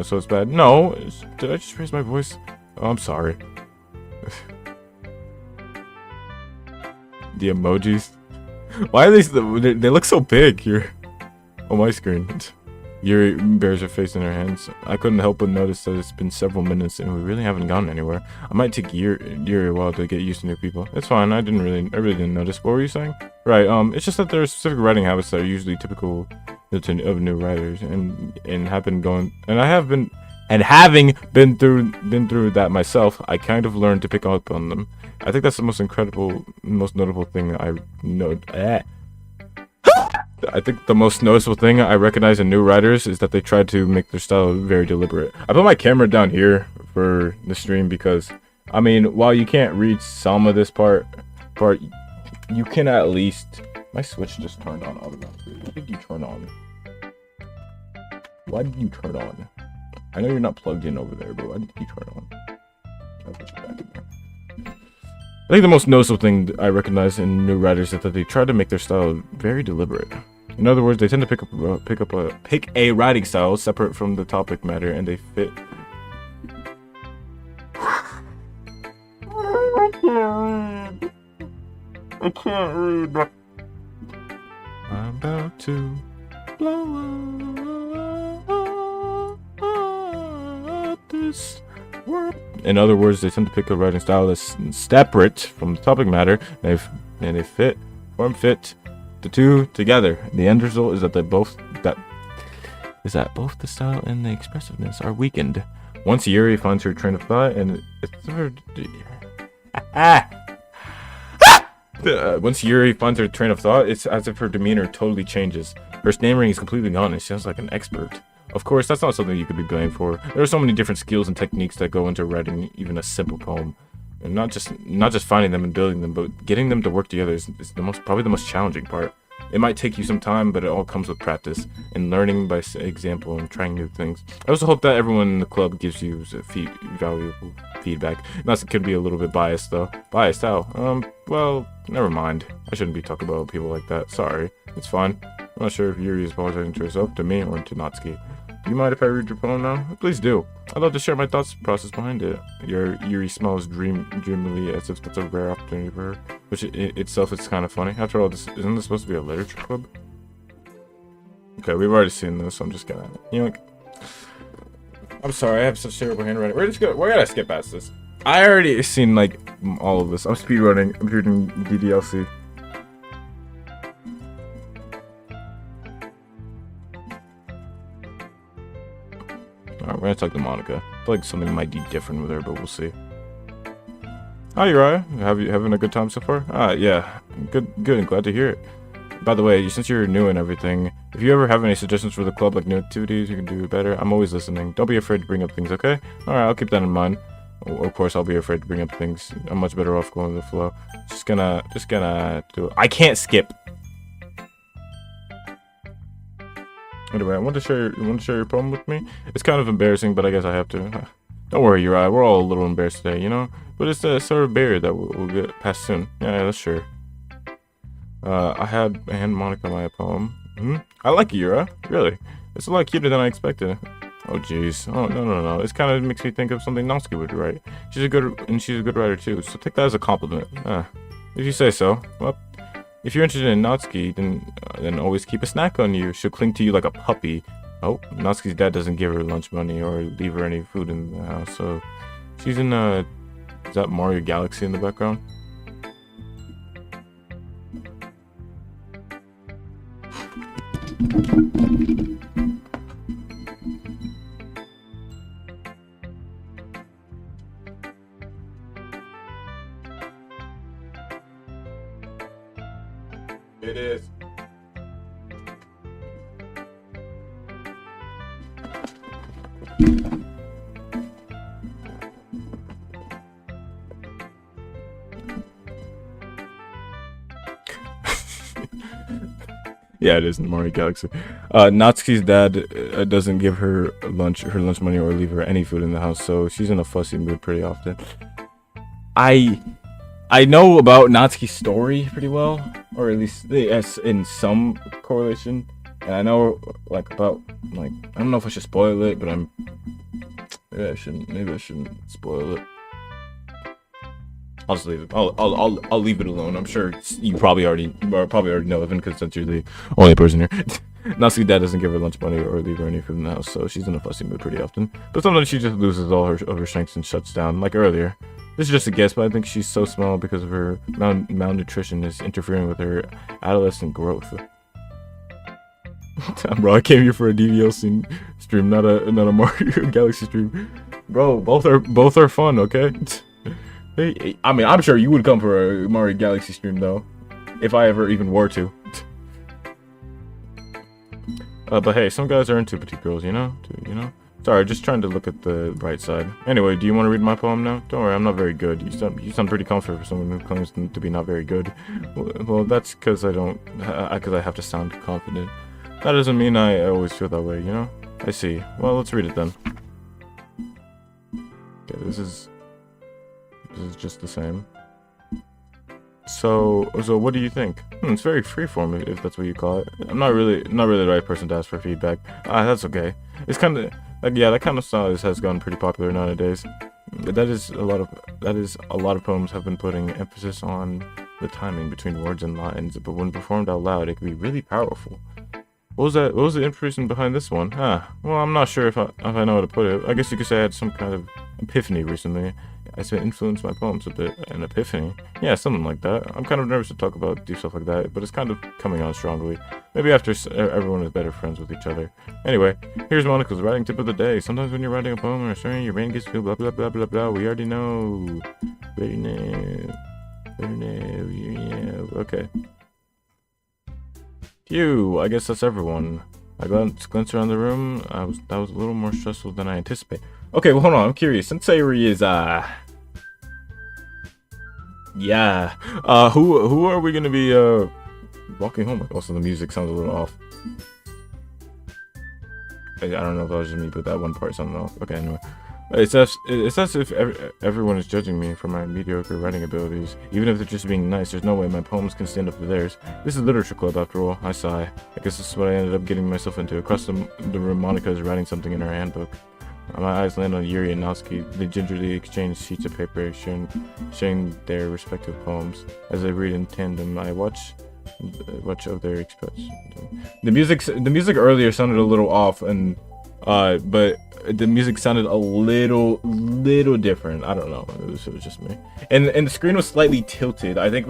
so it's bad. No, did I just raise my voice? Oh, I'm sorry. The emojis. Why are they look so big here on my screen. Yuri bears her face in her hands. I couldn't help but notice that it's been several minutes and we really haven't gone anywhere. I might take Yuri a while to get used to new people. It's fine. I really didn't notice. What were you saying? Right. It's just that there are specific writing habits that are usually typical of new writers, and having been through that myself, I kind of learned to pick up on them. I think that's the most notable thing I know. I think the most noticeable thing I recognize in new writers is that they try to make their style very deliberate. I put my camera down here for the stream because, I mean, while you can't read some of this part, you can at least... My switch just turned on automatically. What did you turn on? Why did you turn on? I know you're not plugged in over there, but why did you turn on? I'll put you back in there. I think the most noticeable thing I recognize in new writers is that they try to make their style very deliberate. In other words, they tend to pick a writing style separate from the topic matter, and they fit. I can't read. I'm about to blow up this world. In other words, they tend to pick a writing style that's separate from the topic matter, and they fit the two together. The end result is that both the style and the expressiveness are weakened. Once Yuri finds her train of thought, and once Yuri finds her train of thought, it's as if her demeanor totally changes. Her stammering is completely gone, and she sounds like an expert. Of course, that's not something you could be blamed for. There are so many different skills and techniques that go into writing even a simple poem. And not just finding them and building them, but getting them to work together is probably the most challenging part. It might take you some time, but it all comes with practice and learning by example and trying new things. I also hope that everyone in the club gives you valuable feedback. Natsuki could be a little bit biased though. Biased how? Well, never mind. I shouldn't be talking about people like that. Sorry. It's fine. I'm not sure if Yuri is apologizing to herself, to me, or to Natsuki. Do you mind if I read your poem now? Please do. I'd love to share my thoughts process behind it. Your Yuri smells dreamily as if that's a rare opportunity for her, which itself is kind of funny. After all, isn't this supposed to be a literature club? Okay, we've already seen this, so I'm just gonna, I'm sorry, I have such terrible handwriting. We're gonna skip past this. I already seen like all of this. I'm speedrunning. I'm reading DDLC. Alright, we're gonna talk to Monica. I feel like something might be different with her, but we'll see. Hi, Uriah. You having a good time so far? Yeah. Good. Glad to hear it. By the way, since you're new and everything, if you ever have any suggestions for the club, like new activities you can do better, I'm always listening. Don't be afraid to bring up things, okay? Alright, I'll keep that in mind. Of course, I'll be afraid to bring up things. I'm much better off going with the flow. Just gonna do it. I can't skip. Anyway, I want to share your poem with me. It's kind of embarrassing, but I guess I have to. Don't worry, Uriah. We're all a little embarrassed today, But it's a sort of barrier that we'll get past soon. Yeah, that's sure. I had hand Monica my poem. I like it, Uriah. Really. It's a lot cuter than I expected. Oh, jeez. Oh, no. It kind of makes me think of something Natsuki would write. She's a good writer, too, so take that as a compliment. If you say so. Well, if you're interested in Natsuki, then always keep a snack on you. She'll cling to you like a puppy. Oh, Natsuki's dad doesn't give her lunch money or leave her any food in the house, so she's in, is that Mario Galaxy in the background? It is. Yeah, it is in Mario Galaxy. Natsuki's dad doesn't give her lunch money or leave her any food in the house, so she's in a fussy mood pretty often. I know about Natsuki's story pretty well, or at least yes, in some correlation. And I know about I don't know if I should spoil it, but maybe I shouldn't spoil it. I'll just leave it. I'll leave it alone. I'm sure you probably already know, even because since you're the only person here. Natsuki's dad doesn't give her lunch money or leave her any food in the house, so she's in a fussy mood pretty often. But sometimes she just loses all her strength and shuts down, like earlier. This is just a guess, but I think she's so small because of her malnutrition is interfering with her adolescent growth. Bro, I came here for a DVLC stream, not a Mario Galaxy stream. Bro, both are fun, okay? Hey, I mean, I'm sure you would come for a Mario Galaxy stream though, if I ever even were to. But hey, some guys are into petite girls, Sorry, just trying to look at the bright side. Anyway, do you want to read my poem now? Don't worry, I'm not very good. You sound pretty confident for someone who claims to be not very good. Well, that's because I have to sound confident. That doesn't mean I always feel that way, I see. Well, let's read it then. Okay, this is just the same. So what do you think? It's very freeform, if that's what you call it. I'm not really the right person to ask for feedback. That's okay. It's kind of yeah, that kind of style has gone pretty popular nowadays. That is a lot of poems have been putting emphasis on the timing between words and lines, but when performed out loud, it can be really powerful. What was the inspiration behind this one? Well, I'm not sure if I know how to put it. I guess you could say I had some kind of epiphany recently. I said influenced my poems a bit. An epiphany? Yeah, something like that. I'm kind of nervous to talk about deep stuff like that, but it's kind of coming on strongly. Maybe after everyone is better friends with each other. Anyway, here's Monica's writing tip of the day. Sometimes when you're writing a poem or a story, your brain gets to blah blah blah blah blah. We already know. Okay. Phew, I guess that's everyone. I glanced around the room. That was a little more stressful than I anticipated. Okay, well, hold on. I'm curious. Since Sayuri is yeah. Who are we gonna be walking home with? Also, the music sounds a little off. I don't know if that was just me, but that one part sounded off. Okay, anyway. It's as if everyone is judging me for my mediocre writing abilities. Even if they're just being nice, there's no way my poems can stand up to theirs. This is literature club after all. I sigh. I guess this is what I ended up getting myself into. Across the room, Monica is writing something in her handbook. My eyes land on Yuri and Naosuke. They gingerly exchange sheets of paper, sharing their respective poems. As I read in tandem, I watch of their expression. The music earlier sounded a little off, and but the music sounded a little different. I don't know. It was just me. And the screen was slightly tilted. I think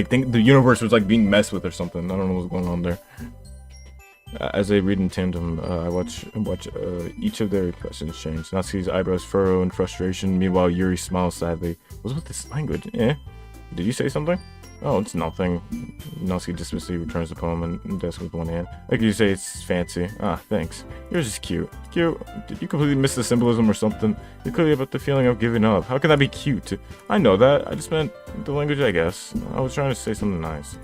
think the universe was like being messed with or something. I don't know what's going on there. As I read in tandem, I watch each of their expressions change. Natsuki's eyebrows furrow in frustration. Meanwhile, Yuri smiles sadly. What's with this language? Did you say something? Oh, it's nothing. Natsuki dismissively returns the poem and desk with one hand. Like you say, it's fancy. Ah, thanks. Yours is cute. Cute? Did you completely miss the symbolism or something? You're clearly about the feeling of giving up. How can that be cute? I know that. I just meant the language, I guess. I was trying to say something nice.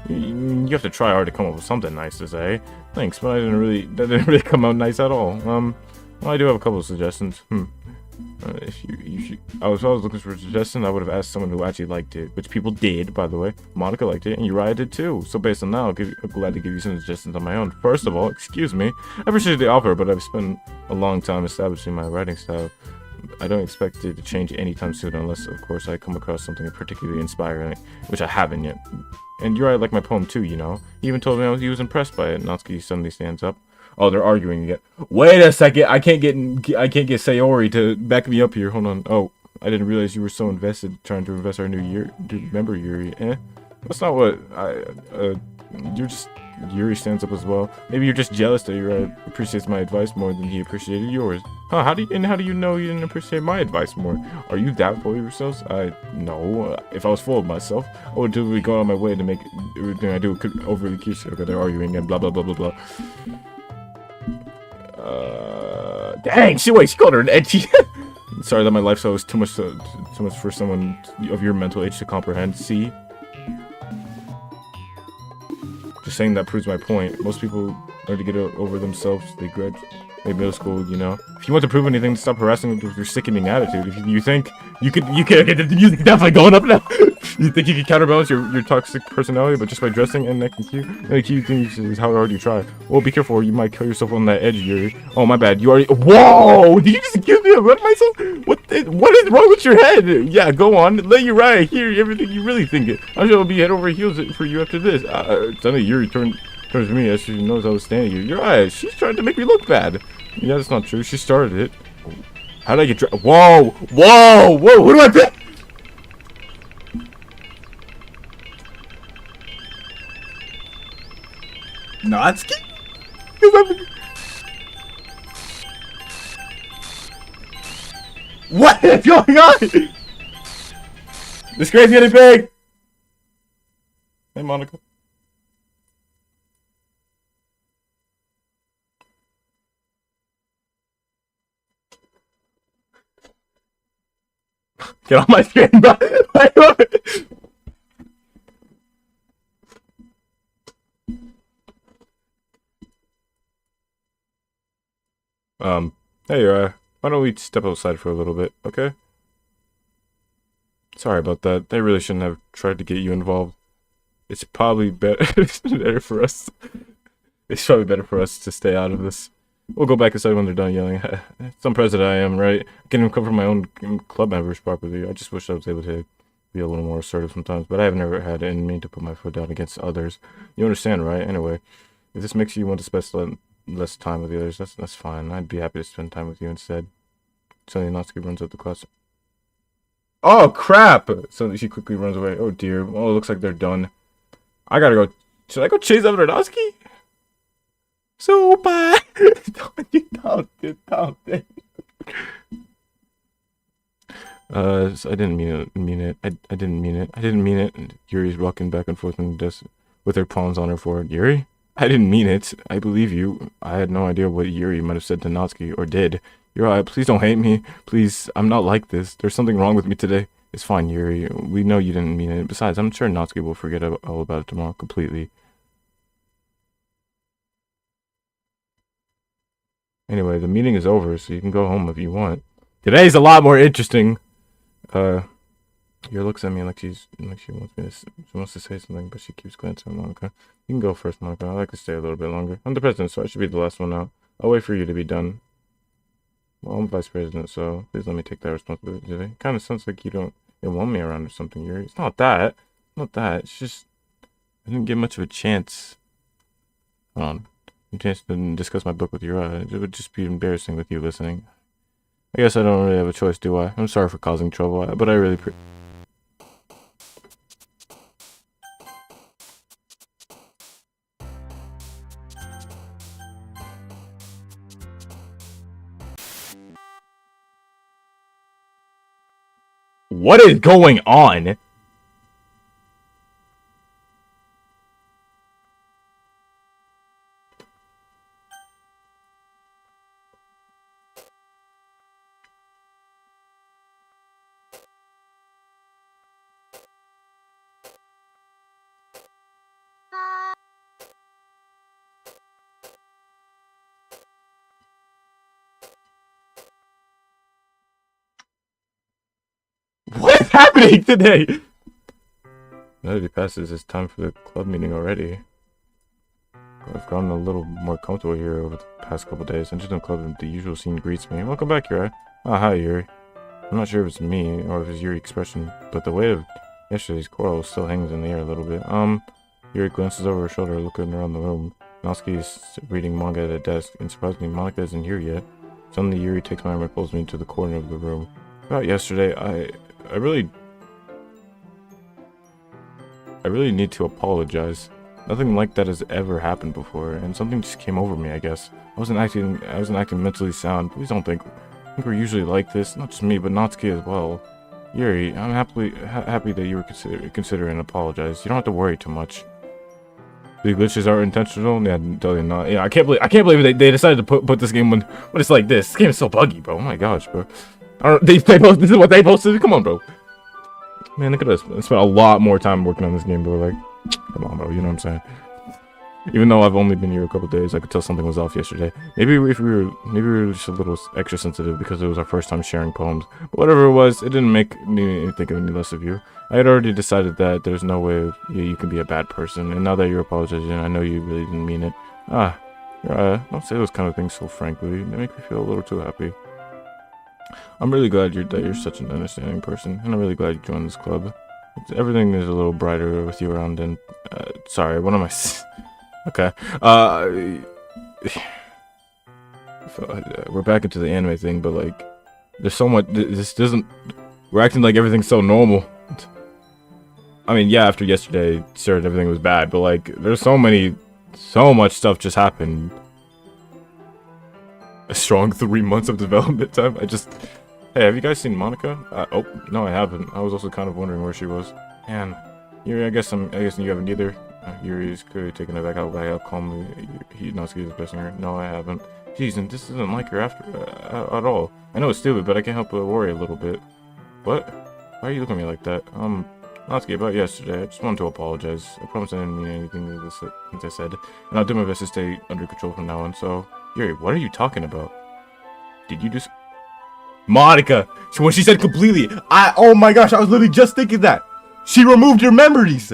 You have to try hard to come up with something nice to say. Thanks, but that didn't really come out nice at all. Well, I do have a couple of suggestions. If I was looking for a suggestion, I would have asked someone who actually liked it, which people did, by the way. Monica liked it, and Uriah did too. So based on that, I'm glad to give you some suggestions on my own. First of all, excuse me, I appreciate the offer, but I've spent a long time establishing my writing style. I don't expect it to change anytime soon, unless, of course, I come across something particularly inspiring, which I haven't yet. And Uriah liked my poem too, you know. He even told me he was impressed by it. Natsuki suddenly stands up. Oh, they're arguing again. Wait a second, I can't get Sayori to back me up here. Hold on. Oh, I didn't realize you were so invested trying to invest our new year. Remember Yuri? That's not what you're just. Yuri stands up as well. Maybe you're just jealous that Yuri appreciates my advice more than he appreciated yours. Huh? How do you know you didn't appreciate my advice more? Are you that full of yourselves? No. If I was full of myself, I would totally go out of my way to make everything I do overly cute. Okay, they're arguing and blah blah blah blah blah. Dang, she called her an edgy. Sorry that my lifestyle was too much for someone of your mental age to comprehend. See? Just saying that proves my point. Most people learn to get over themselves. They grudge. Maybe middle school, you know. If you want to prove anything, stop harassing with your sickening attitude. If you think you can get the music definitely going up now. You think you can counterbalance your toxic personality, but just by dressing and acting cute? The key thing is how hard you try. Well, be careful, or you might kill yourself on that edge, Yuri. Oh, my bad. You already. Whoa! Did you just accuse me of running myself? What is wrong with your head? Yeah, go on. Let Uriah hear everything you really think. I'm sure it'll be head over heels for you after this. Suddenly, Yuri turns to me as she knows I was standing here. Uriah, she's trying to make me look bad. Yeah, that's not true. She started it. How did I get Whoa! Whoa! Whoa! Who do I pick? Natsuki? What is going on? This grave's getting big! Hey, Monica. Get on my screen, bro! Hey, why don't we step outside for a little bit, okay? Sorry about that. They really shouldn't have tried to get you involved. It's probably better for us. It's probably better for us to stay out of this. We'll go back inside when they're done yelling. Some president I am, right? I can't even cover my own club members properly. I just wish I was able to be a little more assertive sometimes, but I have never had it in me to put my foot down against others. You understand, right? Anyway, if this makes you want to spend less time with the others, that's fine. I'd be happy to spend time with you instead. Suddenly Natsuki runs out the class. Oh, crap! Suddenly she quickly runs away. Oh, dear. Oh, it looks like they're done. I gotta go. Should I go chase after Natsuki? Super! Don't. I didn't mean it. I didn't mean it. And Yuri's rocking back and forth on the desk with her palms on her forehead. Yuri? I didn't mean it. I believe you. I had no idea what Yuri might have said to Natsuki, or did. Uriah, please don't hate me. Please, I'm not like this. There's something wrong with me today. It's fine, Yuri. We know you didn't mean it. Besides, I'm sure Natsuki will forget all about it tomorrow completely. Anyway, the meeting is over, so you can go home if you want. Today's a lot more interesting. Your looks at me like she wants to say something, but she keeps glancing at Monica. You can go first, Monica. I like to stay a little bit longer. I'm the president, so I should be the last one out. I'll wait for you to be done. Well, I'm vice president, so please let me take that responsibility today. Kind of sounds like you don't want me around or something, Yuri. It's not that. Not that. It's just I didn't get much of a chance. Hold on. A chance to discuss my book with you. It would just be embarrassing with you listening. I guess I don't really have a choice, do I? I'm sorry for causing trouble, but I really What is going on? What is happening today? Now that he passes, it's time for the club meeting already. I've gotten a little more comfortable here over the past couple days. Entering the club, the usual scene greets me. Welcome back, Yuri. Ah, hi, Yuri. I'm not sure if it's me or if it's Yuri's expression, but the weight of yesterday's quarrel still hangs in the air a little bit. Yuri glances over her shoulder, looking around the room. Natsuki is reading manga at a desk, and surprisingly, Monica isn't here yet. Suddenly, Yuri takes my arm and pulls me to the corner of the room. About yesterday, I really need to apologize. Nothing like that has ever happened before, and something just came over me, I guess. I wasn't acting mentally sound. Please don't think we're usually like this. Not just me, but Natsuki as well. Yuri, I'm happy that you were considering apologize. You don't have to worry too much. The glitches are intentional? Yeah, totally not. Yeah, I can't believe they decided to put this game when it's like this. This game is so buggy, bro. Oh my gosh, bro. This is what they posted? Come on, bro. Man, look at us. I spent a lot more time working on this game, bro. Like, come on, bro. You know what I'm saying? Even though I've only been here a couple days, I could tell something was off yesterday. Maybe we were just a little extra sensitive because it was our first time sharing poems. But whatever it was, it didn't make me think any less of you. I had already decided that there's no way you can be a bad person, and now that you're apologizing, I know you really didn't mean it. Don't say those kind of things so frankly. They make me feel a little too happy. I'm really glad that you're such an understanding person, and I'm really glad you joined this club. Everything is a little brighter with you around, and sorry, what am I? Okay. We're back into the anime thing, but like, there's so much. This doesn't. We're acting like everything's so normal. I mean, yeah, after yesterday, sure, everything was bad, but like, there's so much stuff just happened. A strong 3 months of development time. Hey, have you guys seen Monica? Oh, no, I haven't. I was also kind of wondering where she was. Man, Yuri, I guess you haven't either. Yuri's clearly taken aback how calmly Natsuki is addressing her. No, I haven't. Jeez, and this isn't like her at all. I know it's stupid, but I can't help but worry a little bit. What? Why are you looking at me like that? Natsuki, about yesterday, I just wanted to apologize. I promise I didn't mean anything things I said, and I'll do my best to stay under control from now on. So, Yuri, what are you talking about? Did you just... Monica! When she said completely, oh my gosh, I was literally just thinking that! She removed your memories!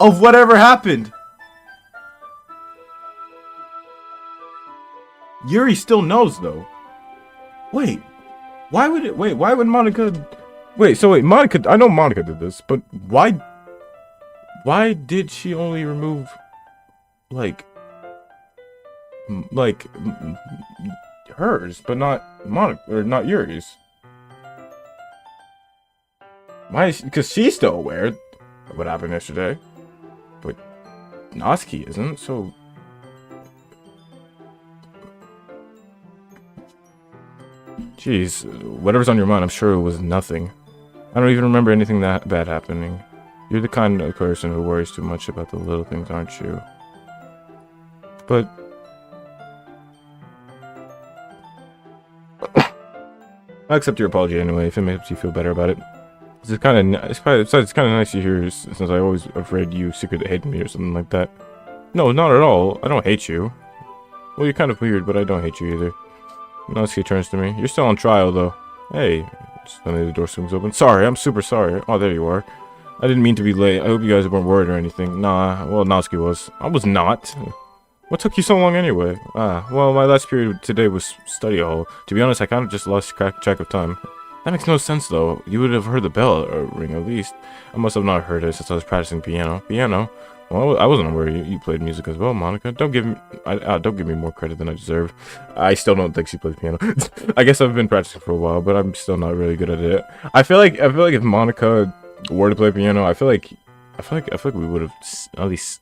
Of whatever happened! Yuri still knows, though. Wait, why would Monica... Wait, Monica... I know Monica did this, but why did she only remove, like, hers, but not Monica, or not Yuri's? Why? Because she's still aware of what happened yesterday, but Natsuki isn't. So, jeez, whatever's on your mind, I'm sure it was nothing. I don't even remember anything that bad happening. You're the kind of person who worries too much about the little things, aren't you? But I accept your apology anyway, if it makes you feel better about it. It's kind of nice to hear, since I always afraid you secretly hate me or something like that. No, not at all. I don't hate you. Well, you're kind of weird, but I don't hate you either. Natsuki turns to me. You're still on trial, though. Hey. Suddenly the door swings open. Sorry, I'm super sorry. Oh, there you are. I didn't mean to be late. I hope you guys weren't worried or anything. Nah, well, Natsuki was. I was not. What took you so long anyway? Well, my last period today was study hall. To be honest, I kind of just lost track of time. That makes no sense, though. You would have heard the bell ring at least. I must have not heard it since I was practicing piano. Piano? Well, I wasn't aware you played music as well, Monica. Don't give me more credit than I deserve. I still don't think she plays piano. I guess I've been practicing for a while, but I'm still not really good at it. I feel like if Monica were to play piano, I feel like we would have at least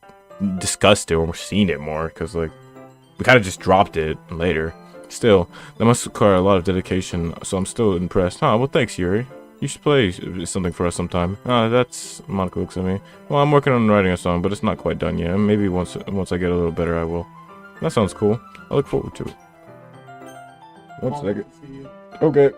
discussed it or seen it more, because like we kind of just dropped it later. Still, that must require a lot of dedication, so I'm still impressed. Well, thanks, Yuri. You should play something for us sometime. That's... Monica looks at me. Well, I'm working on writing a song, but it's not quite done yet. Maybe once I get a little better, I will. That sounds cool. I look forward to it. 1 second. Okay.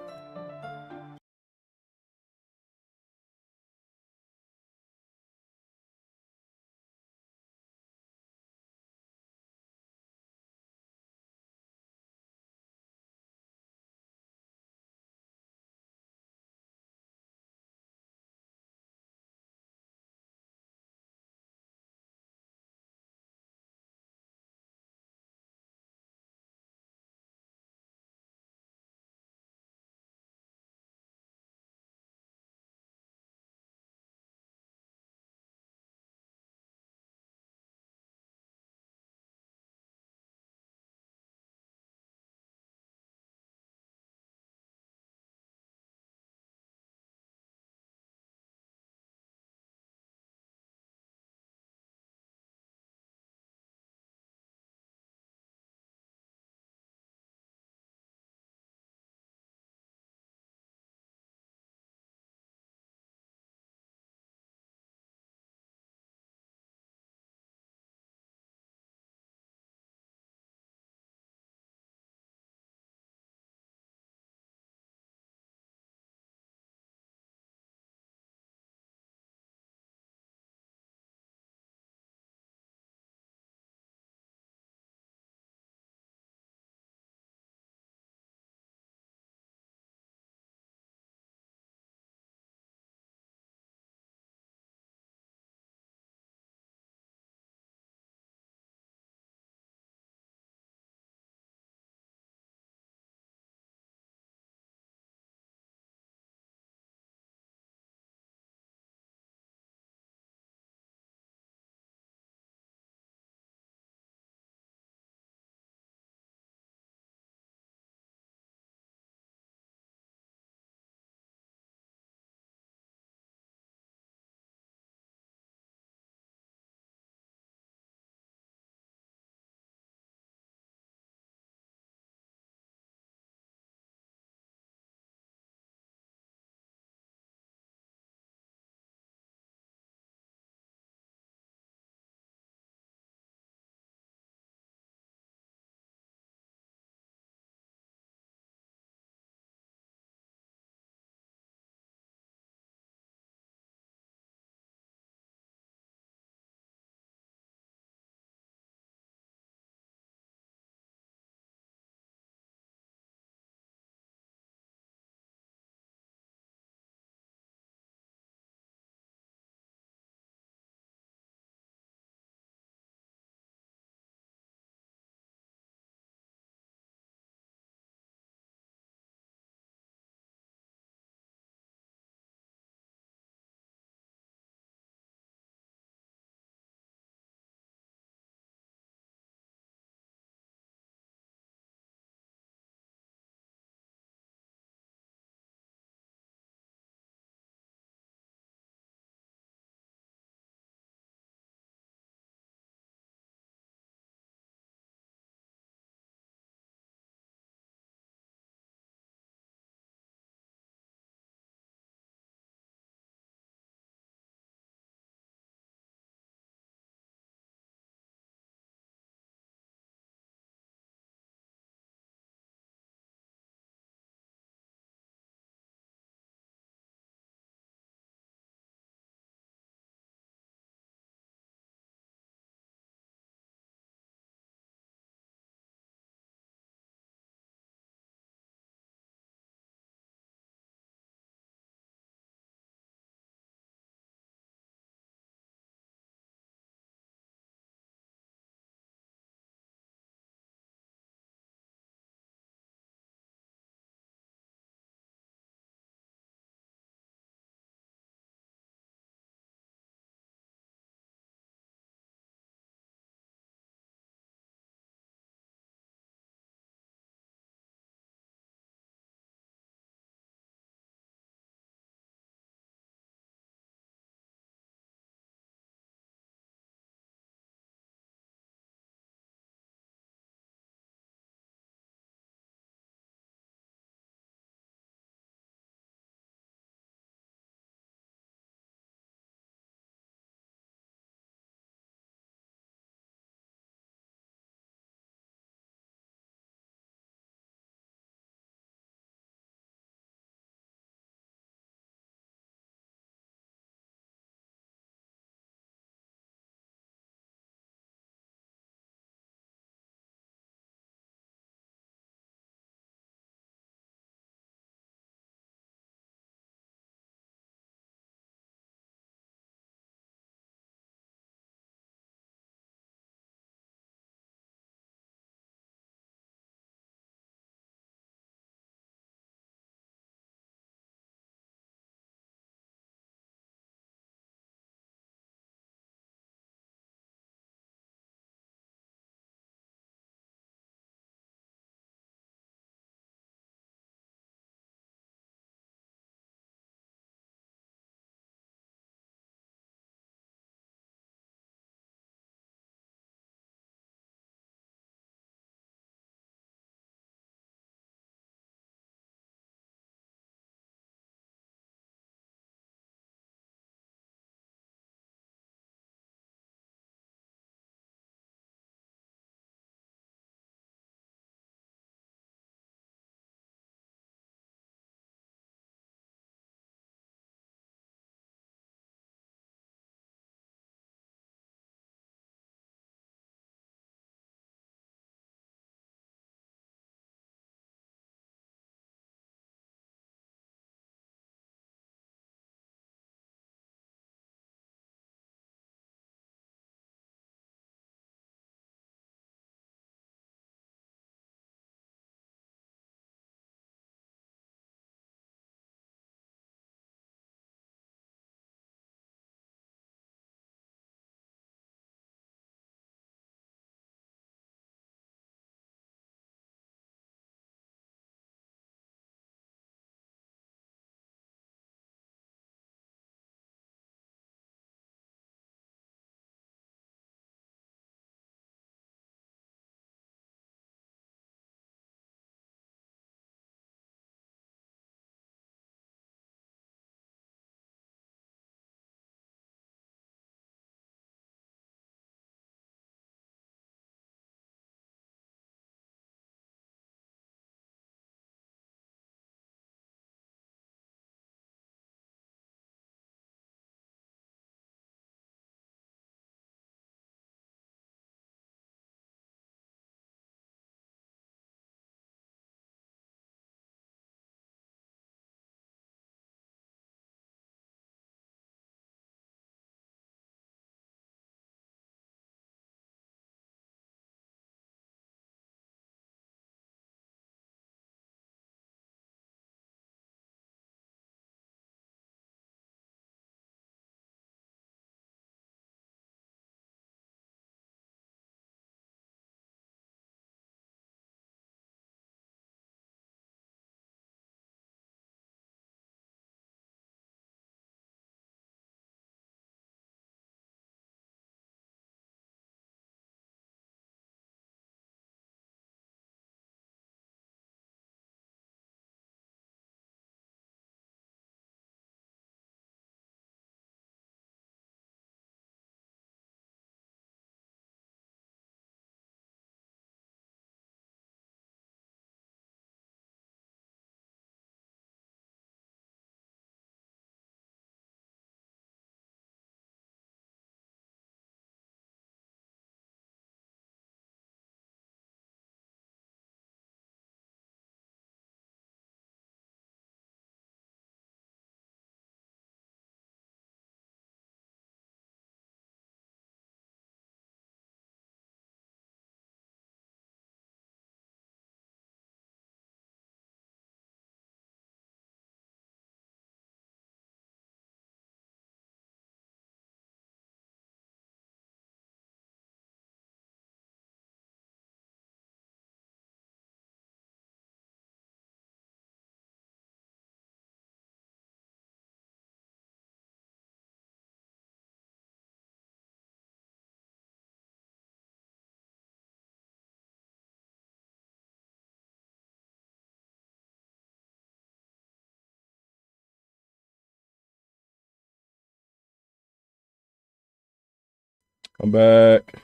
Come back.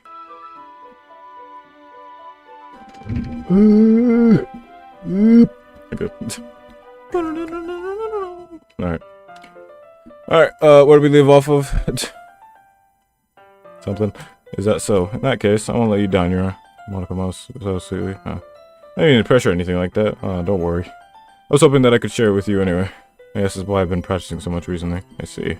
Okay. Alright. Alright, where do we leave off of? Something. Is that so? In that case, I won't let you down, your Monica Mouse. So sweetly. I didn't need pressure or anything like that. Don't worry. I was hoping that I could share it with you anyway. I guess that's why I've been practicing so much recently. I see.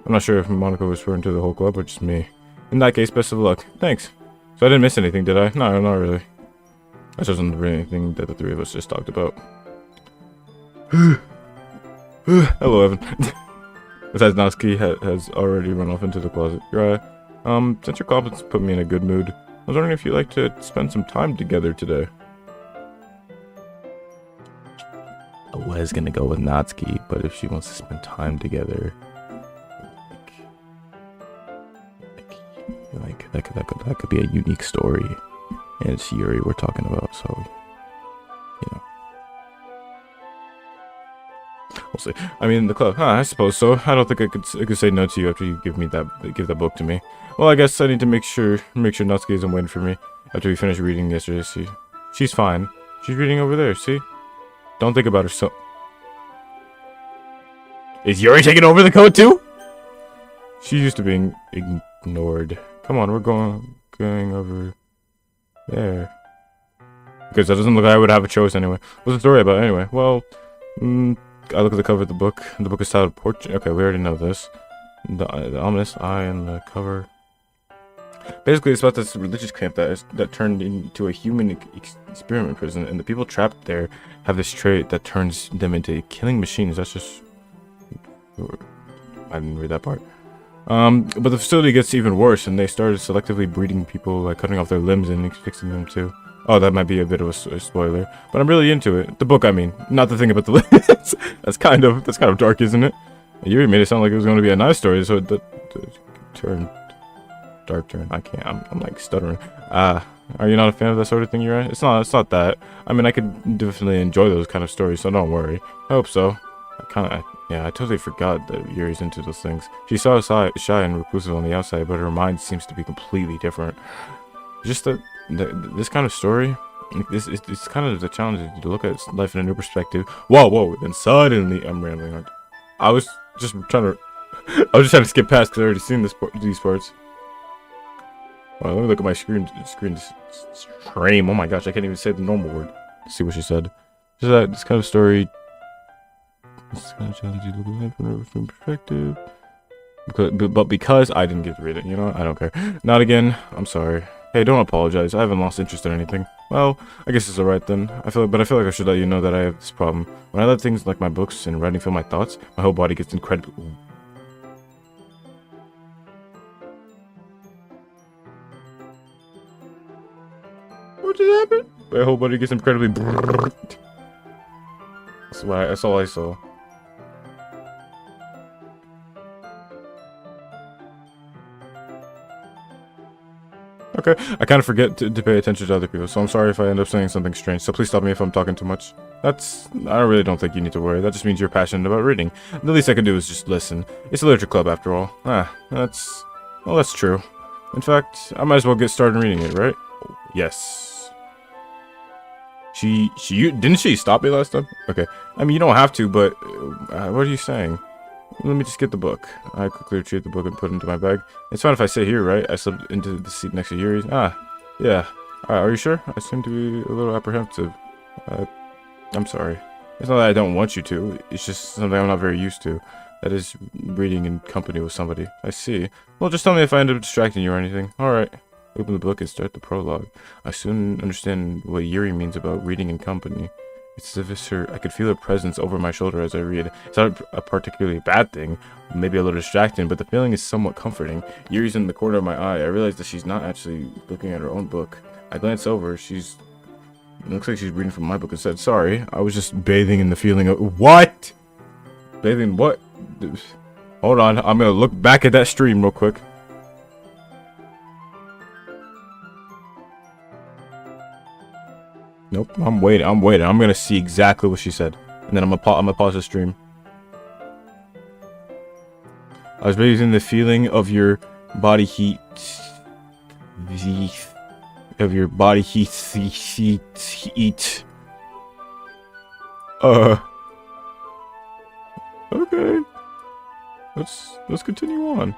I'm not sure if Monica was referring to the whole club or just me. In that case, best of luck. Thanks. So I didn't miss anything, did I? No, not really. That wasn't really anything that the three of us just talked about. Hello, Evan. Besides, Natsuki has already run off into the closet. You're right. Since your compliments put me in a good mood, I was wondering if you'd like to spend some time together today. I was gonna go with Natsuki, but if she wants to spend time together, like that could be a unique story, and it's Yuri we're talking about, so you know. We'll see. I mean, the club. I suppose so. I don't think I could say no to you after you give that book to me. Well, I guess I need to make sure Natsuki isn't waiting for me after we finished reading yesterday. She's fine. She's reading over there. See? Don't think about her so. Is Yuri taking over the code too? She's used to being ignored. Come on, we're going over there. Because that doesn't look like I would have a choice anyway. What's the story about anyway? Well, I look at the cover of the book. The book is titled Portrait. Okay, we already know this. The ominous eye and the cover. Basically, it's about this religious camp that turned into a human experiment prison, and the people trapped there have this trait that turns them into killing machines. That's just... I didn't read that part. But the facility gets even worse, and they started selectively breeding people, like cutting off their limbs and fixing them too. Oh, that might be a bit of a spoiler, but I'm really into it. The book, I mean, not the thing about the limbs. that's kind of dark, isn't it? You made it sound like it was going to be a nice story, so the dark turn. I can't. I'm like stuttering. Are you not a fan of that sort of thing, Yuri? It's not that. I mean, I could definitely enjoy those kind of stories, so don't worry. I hope so. Yeah, I totally forgot that Yuri's into those things. She's so shy and reclusive on the outside, but her mind seems to be completely different. Just that this kind of story, it's kind of the challenge to look at life in a new perspective. Whoa! Then suddenly, I'm rambling. I was just trying to skip past because I already seen these parts. Well, let me look at my screen stream. Oh my gosh, I can't even say the normal word. Let's see what she said. Just that this kind of story. This kind of challenge you look at life from a different perspective. But because I didn't get to read it, you know, I don't care. Not again. I'm sorry. Hey, don't apologize. I haven't lost interest in anything. Well, I guess it's alright then. I feel like I should let you know that I have this problem. When I let things like my books and writing fill my thoughts, my whole body gets incredibly... What just happened? My whole body gets incredibly... That's all I saw. Okay, I kind of forget to pay attention to other people, so I'm sorry if I end up saying something strange, so please stop me if I'm talking too much. I really don't think you need to worry. That just means you're passionate about reading. The least I can do is just listen. It's a literature club after all. That's true. In fact, I might as well get started reading it, right? Yes. Didn't she stop me last time? Okay. I mean, you don't have to, but what are you saying? Let me just get the book. I quickly retrieved the book and put it into my bag. It's fine if I sit here, right? I slipped into the seat next to Yuri's. Yeah. Are you sure? I seem to be a little apprehensive. I'm sorry. It's not that I don't want you to. It's just something I'm not very used to. That is, reading in company with somebody. I see. Well, just tell me if I end up distracting you or anything. Alright. Open the book and start the prologue. I soon understand what Yuri means about reading in company. It's as if I could feel her presence over my shoulder as I read. It's not a particularly bad thing, maybe a little distracting, but the feeling is somewhat comforting. Yuri's in the corner of my eye. I realize that she's not actually looking at her own book. I glance over. It looks like she's reading from my book instead. Sorry, I was just bathing in the feeling of... What? Bathing what? Hold on, I'm gonna look back at that stream real quick. Nope, I'm waiting. I'm gonna see exactly what she said, and then I'm gonna pause the stream. I was raising the feeling of your body heat of your body heat. Okay. Let's continue on.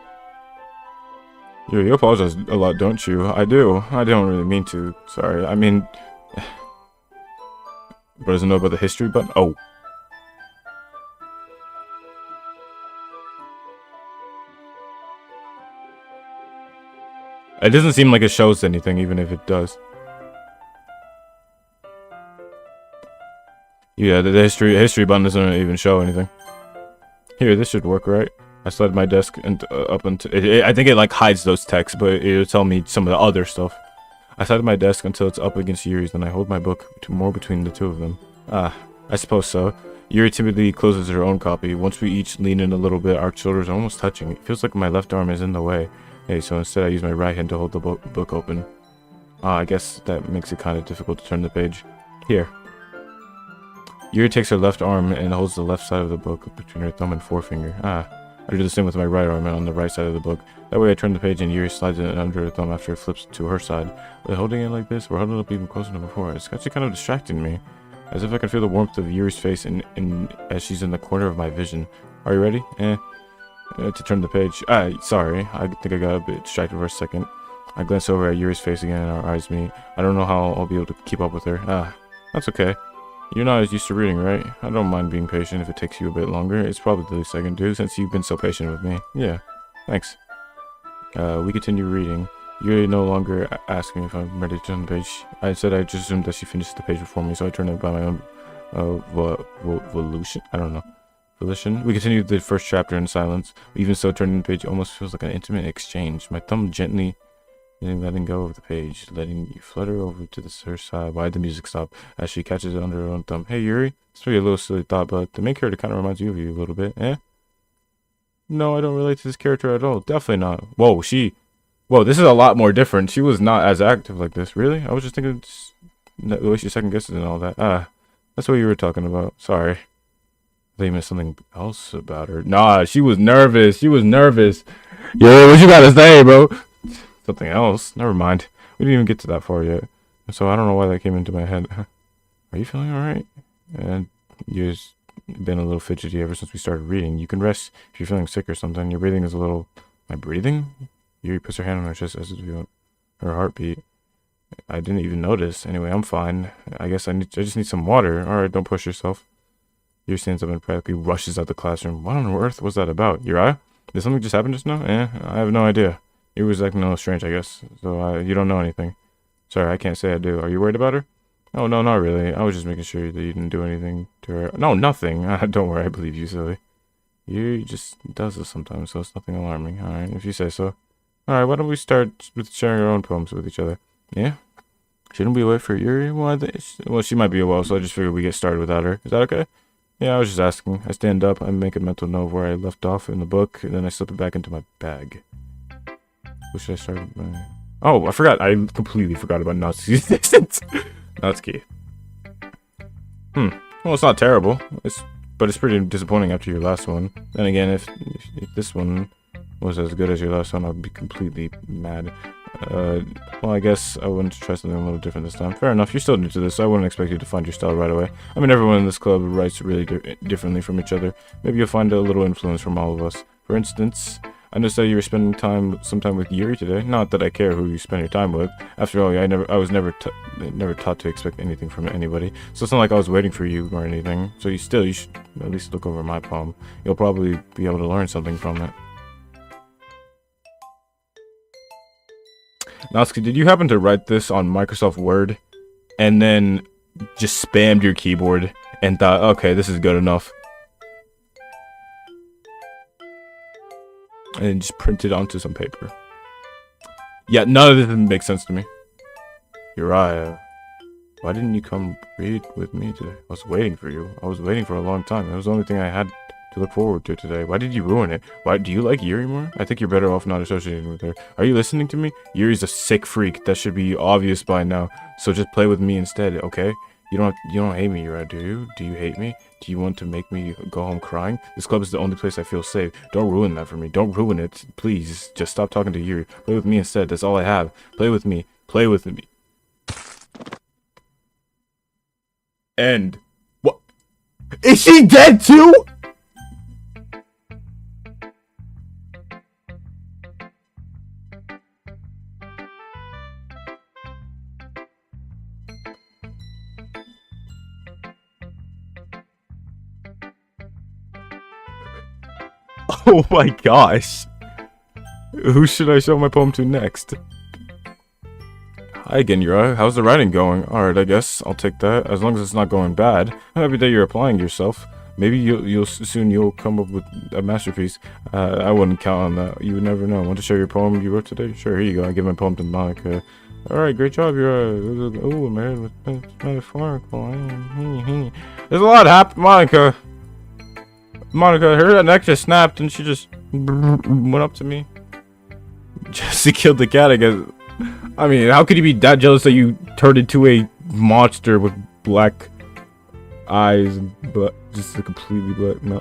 You apologize a lot, don't you? I do. I don't really mean to. Sorry. I mean, but doesn't know about the history button. Oh. It doesn't seem like it shows anything, even if it does. Yeah, the history button doesn't even show anything. Here, this should work, right? I slid my desk and up until I think it like hides those texts, but it'll tell me some of the other stuff. I slid my desk until it's up against Yuri's, then I hold my book more between the two of them. Ah, I suppose so. Yuri timidly closes her own copy. Once we each lean in a little bit, our shoulders are almost touching. It feels like my left arm is in the way. Hey, so instead I use my right hand to hold the book open. Ah, I guess that makes it kind of difficult to turn the page. Here. Yuri takes her left arm and holds the left side of the book between her thumb and forefinger. Ah, I do the same with my right arm and on the right side of the book. That way I turn the page and Yuri slides it under her thumb after it flips to her side. By holding it like this, we're holding it up even closer than before. It's actually kind of distracting me. As if I can feel the warmth of Yuri's face as she's in the corner of my vision. Are you ready? To turn the page. Sorry. I think I got a bit distracted for a second. I glance over at Yuri's face again and our eyes meet. I don't know how I'll be able to keep up with her. That's okay. You're not as used to reading, right? I don't mind being patient if it takes you a bit longer. It's probably the least I can do since you've been so patient with me. Yeah, thanks. We continue reading. Yuri no longer asks me if I'm ready to turn the page. I said I just assumed that she finished the page before me, so I turned it by my own volition. I don't know. Volition. We continue the first chapter in silence. Even so, turning the page almost feels like an intimate exchange. My thumb gently letting go of the page, letting you flutter over to her side. Why'd the music stop? As she catches it under her own thumb. Hey, Yuri. It's maybe a little silly thought, but the main character kind of reminds you of you a little bit, eh? No, I don't relate to this character at all. Definitely not. Whoa, this is a lot more different. She was not as active like this. Really? I was just thinking the way she second guesses and all that. That's what you were talking about. Sorry. I thought you meant something else about her. Nah, she was nervous. Yeah, what you gotta say, bro? Something else? Never mind. We didn't even get to that far yet. So I don't know why that came into my head. Are you feeling alright? And you've been a little fidgety ever since we started reading. You can rest if you're feeling sick or something. Your breathing is a little... My breathing? Yuri puts her hand on her chest as if her heartbeat. I didn't even notice. Anyway, I'm fine. I guess I just need some water. Alright, don't push yourself. Yuri stands up and practically rushes out the classroom. What on earth was that about? Uri? Did something just happen just now? I have no idea. Yuri was acting a little strange, I guess. So you don't know anything. Sorry, I can't say I do. Are you worried about her? Oh, no, not really. I was just making sure that you didn't do anything to her. No, nothing. Don't worry, I believe you, silly. Yuri just does this sometimes, so it's nothing alarming. Alright, if you say so. Alright, why don't we start with sharing our own poems with each other? Yeah? Shouldn't we wait for Yuri? Well, she might be a while, so I just figured we get started without her. Is that okay? Yeah, I was just asking. I stand up, I make a mental note where I left off in the book, and then I slip it back into my bag. What should I start with? Oh, I forgot. I completely forgot about Natsuki's existence. Natsuki. Well, it's not terrible. But it's pretty disappointing after your last one. Then again, if this one was as good as your last one, I'd be completely mad. Well, I guess I wouldn't try something a little different this time. Fair enough. You're still new to this, so I wouldn't expect you to find your style right away. I mean, everyone in this club writes really differently from each other. Maybe you'll find a little influence from all of us. For instance, I noticed that you were spending some time with Yuri today. Not that I care who you spend your time with. After all, I was never taught to expect anything from anybody. So it's not like I was waiting for you or anything. So you should at least look over my poem. You'll probably be able to learn something from it. Natsuki, did you happen to write this on Microsoft Word and then just spammed your keyboard and thought, okay, this is good enough? And just print it onto some paper. Yeah, none of this makes sense to me. Uriah, why didn't you come read with me today? I was waiting for you. I was waiting for a long time. That was the only thing I had to look forward to today. Why did you ruin it? Why do you like Yuri more? I think you're better off not associating with her. Are you listening to me? Yuri's a sick freak. That should be obvious by now. So just play with me instead, okay? You don't hate me, right? Do you? Do you hate me? Do you want to make me go home crying? This club is the only place I feel safe. Don't ruin that for me. Don't ruin it. Please, just stop talking to Yuri. Play with me instead. That's all I have. Play with me. Play with me. End. What? Is she dead too? Oh my gosh. Who should I show my poem to next? Hi again, Yura. How's the writing going? Alright, I guess I'll take that, as long as it's not going bad. I'm happy that you're applying yourself. Maybe you'll come up with a masterpiece. I wouldn't count on that. You would never know. Want to share your poem you wrote today? Sure, here you go. I give my poem to Monica. Alright, great job, Yura. Oh, man, it's metaphorical. There's a lot happened, Monica. Her neck just snapped and she just went up to me. Jesse killed the cat, I guess. I mean, how could you be that jealous that you turned into a monster with black eyes and just a completely black? No,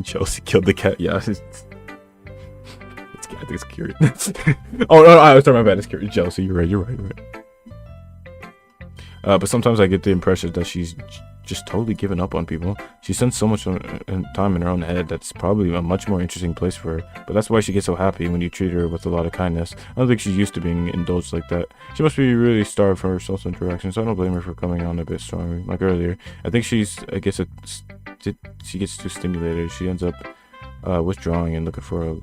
Chelsea killed the cat. Yeah, I think it's curious. Oh no, I was talking about bad. It's curious. Chelsea, you're right. But sometimes I get the impression that she's just totally given up on people. She spends so much time in her own head that's probably a much more interesting place for her. But that's why she gets so happy when you treat her with a lot of kindness. I don't think she's used to being indulged like that. She must be really starved for her social interaction, so I don't blame her for coming on a bit stronger, like earlier. I think she gets too stimulated. She ends up withdrawing and looking for a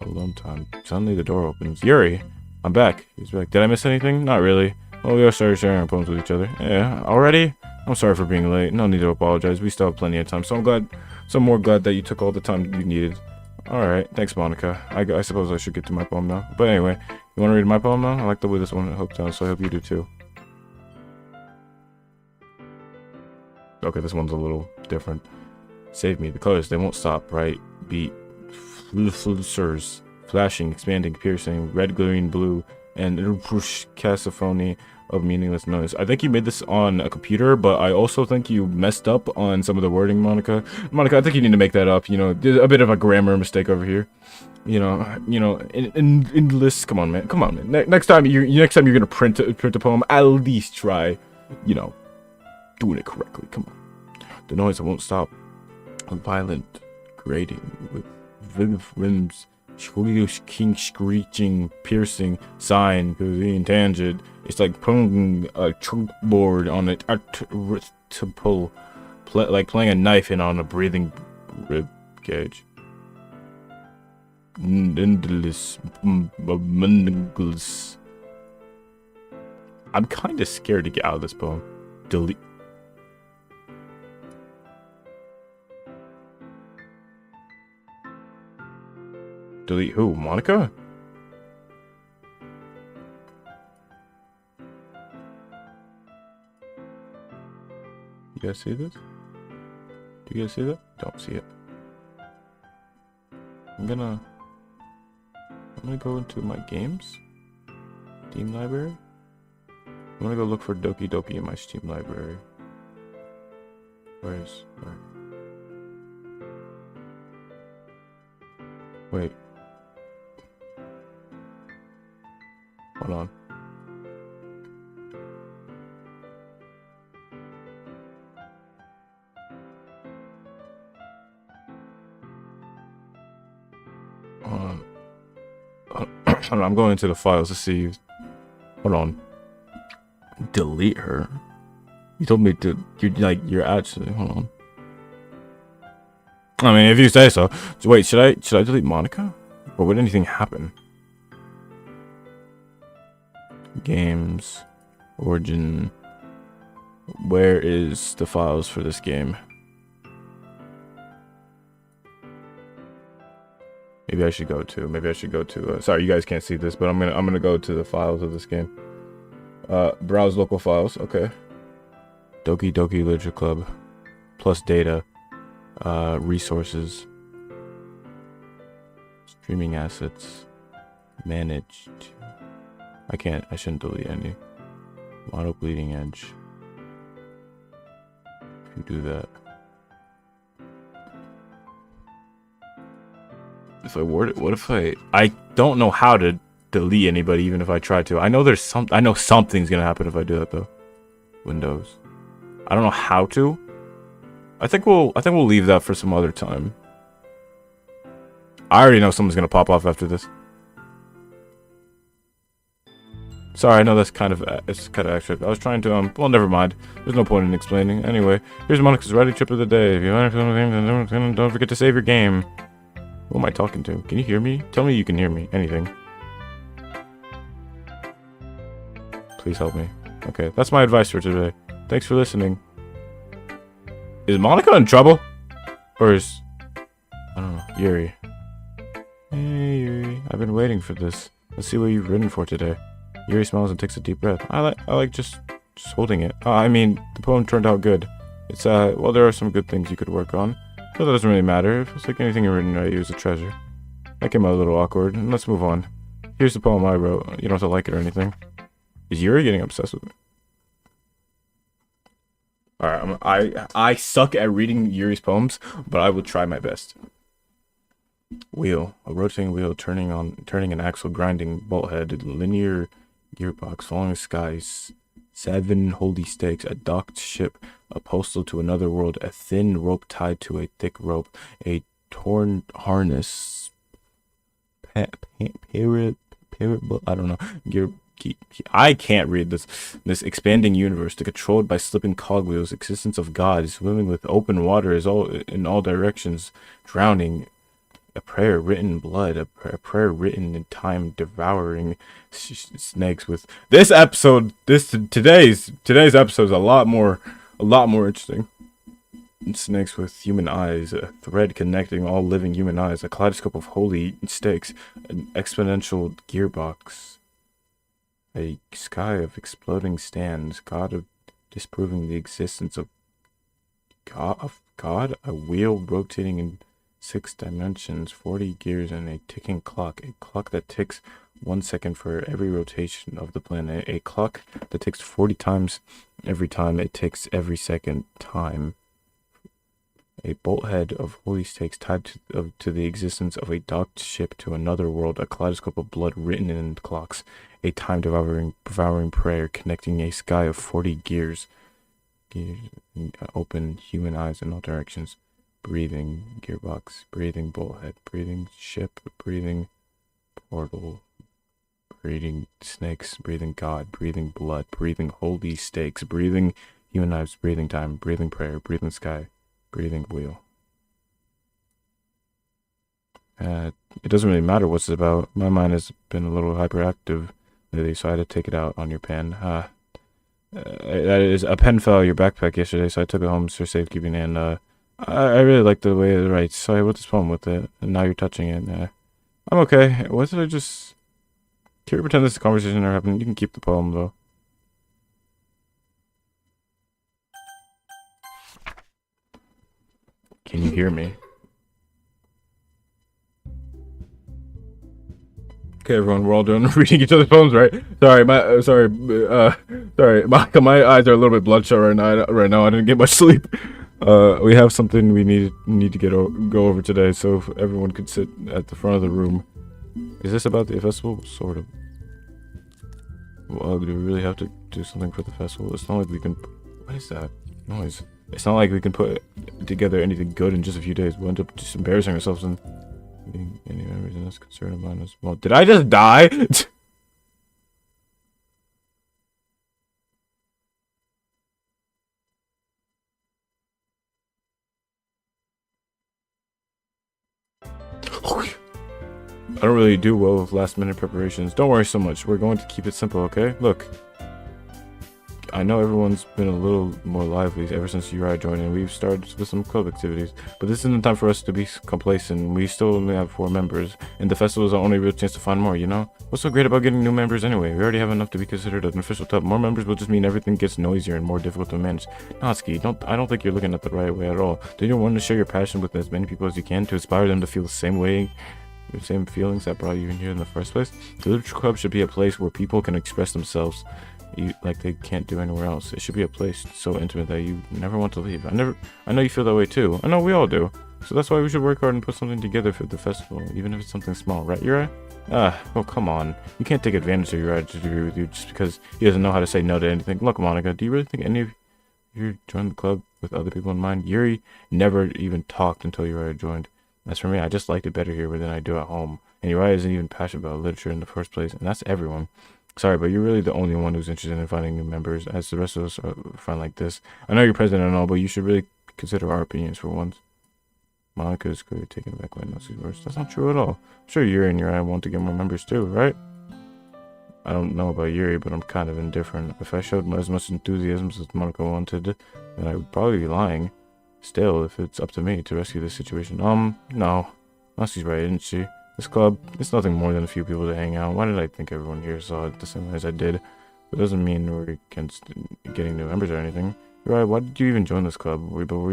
alone time. Suddenly the door opens. Yuri, I'm back. He's back. Did I miss anything? Not really. Well, we all started sharing our poems with each other. Yeah, already? I'm sorry for being late. No need to apologize. We still have plenty of time. So I'm more glad that you took all the time you needed. Alright, thanks, Monica. I suppose I should get to my poem now. But anyway, you want to read my poem now? I like the way this one hooked on, so I hope you do too. Okay, this one's a little different. Save me. The colors, they won't stop. Bright, beat, flusers, flashing, expanding, piercing, red, green, blue, and cacophony of meaningless noise. I think you made this on a computer, but I also think you messed up on some of the wording, Monica. I think you need to make that up. You know, there's a bit of a grammar mistake over here. You know, in lists. Come on, man. Next time you're gonna print a poem, at least try, you know, doing it correctly. Come on. The noise won't stop. A violent grating with vivid rims. King screeching, piercing, sighing, being tangent. It's like putting a chalkboard on it to pull, like playing a knife in on a breathing rib cage. Endless. I'm kind of scared to get out of this poem. Delete. Delete who? Monica? You guys see this? Do you guys see that? Don't see it. I'm gonna go into my games. Steam library. I'm gonna go look for Doki Doki in my Steam library. Where? Wait. Hold on. I'm going into the files to see. Hold on. Delete her. You told me to. You're actually. Hold on. I mean, if you say so. So wait, should I delete Monica? Or would anything happen? Games. Origin. Where is the files for this game? Maybe I should go to. Sorry, you guys can't see this, but I'm gonna go to the files of this game. Browse local files. Okay. Doki Doki Literature Club. Plus data. Resources. Streaming assets. Managed. I shouldn't delete any. Model bleeding edge. If you do that. If I word it, what if I don't know how to delete anybody even if I try to. I know something's gonna happen if I do that though. Windows. I don't know how to. I think we'll leave that for some other time. I already know someone's gonna pop off after this. Sorry, I know that's kind of extra. I was trying to well, never mind. There's no point in explaining. Anyway, here's Monica's ready trip of the day. If you want to film the game, then don't forget to save your game. Who am I talking to? Can you hear me? Tell me you can hear me. Anything. Please help me. Okay, that's my advice for today. Thanks for listening. Is Monica in trouble? Or is... I don't know. Yuri. Hey, Yuri. I've been waiting for this. Let's see what you've written for today. Yuri smiles and takes a deep breath. I like just holding it. I mean, the poem turned out good. It's, well, there are some good things you could work on. But that doesn't really matter. It feels like anything you've written right is a treasure. That came out a little awkward, and let's move on. Here's the poem I wrote. You don't have to like it or anything. Is Yuri getting obsessed with me? Alright, I suck at reading Yuri's poems, but I will try my best. Wheel. A rotating wheel turning an axle, grinding bolt head, linear gearbox, falling skies, 7 holy stakes, a docked ship, a postal to another world, a thin rope tied to a thick rope, a torn harness, I don't know, I can't read this expanding universe, controlled by slipping cogwheels, existence of God, swimming with open water is all in all directions, drowning, a prayer written in blood, a prayer written in time, devouring snakes. With this episode, today's episode is a lot more interesting. Snakes with human eyes, a thread connecting all living human eyes, a kaleidoscope of holy stakes, an exponential gearbox, a sky of exploding stands, God of disproving the existence of God, a wheel rotating in 6 dimensions, 40 gears, and a ticking clock. A clock that ticks 1 second for every rotation of the planet. A clock that ticks 40 times every time it ticks every second time. A bolt head of holy stakes tied to the existence of a docked ship to another world. A kaleidoscope of blood written in clocks. A time devouring prayer connecting a sky of 40 gears. Open human eyes in all directions. Breathing gearbox, breathing bolt head, breathing ship, breathing portal, breathing snakes, breathing God, breathing blood, breathing holy stakes, breathing human eyes, breathing time, breathing prayer, breathing sky, breathing wheel. It doesn't really matter what's it about. My mind has been a little hyperactive lately, so I had to take it out on your pen. That is, a pen fell out of your backpack yesterday, so I took it home for safekeeping, and I really like the way it writes, so I wrote this poem with it, and now you're touching it. I'm okay. What did I just... Can we pretend this is a conversation never happened? You can keep the poem, though. Can you hear me? Okay, everyone, we're all doing reading each other's poems, right? Sorry, my eyes are a little bit bloodshot right now. I didn't get much sleep. We have something we need to go over today, so if everyone could sit at the front of the room. Is this about the festival? Sort of. Well, do we really have to do something for the festival? It's not like we can... What is that noise? It's not like we can put together anything good in just a few days. We'll end up just embarrassing ourselves and being any members in this concern of mine as well. Did I just die? I don't really do well with last minute preparations. Don't worry so much. We're going to keep it simple, okay? Look, I know everyone's been a little more lively ever since you and I joined, and we've started with some club activities. But this isn't the time for us to be complacent. We still only have 4 members, and the festival is our only real chance to find more, you know? What's so great about getting new members anyway? We already have enough to be considered an official club. More members will just mean everything gets noisier and more difficult to manage. Natsuki, I don't think you're looking at the right way at all. Do you want to share your passion with as many people as you can to inspire them to feel the same way The same feelings that brought you in here in the first place. The literature club should be a place where people can express themselves like they can't do anywhere else. It should be a place so intimate that you never want to leave. I know you feel that way too. I know we all do. So that's why we should work hard and put something together for the festival, even if it's something small, right, Uri? Oh, come on. You can't take advantage of Uri to agree with you just because he doesn't know how to say no to anything. Look, Monica, do you really think any of you joined the club with other people in mind? Yuri never even talked until Uri joined. As for me, I just liked it better here than I do at home. And Uri isn't even passionate about literature in the first place, and that's everyone. Sorry, but you're really the only one who's interested in finding new members, as the rest of us are fine like this. I know you're president and all, but you should really consider our opinions for once. Monica is clearly taken aback by Nelson's words. That's not true at all. I'm sure Yuri and Uri want to get more members too, right? I don't know about Yuri, but I'm kind of indifferent. If I showed as much enthusiasm as Monica wanted, then I would probably be lying. Still, if it's up to me to rescue this situation. No. Nelson's right, isn't she? This club, it's nothing more than a few people to hang out. Why did I think everyone here saw it the same way as I did? It doesn't mean we're against getting new members or anything. You're right, why did you even join this club? What were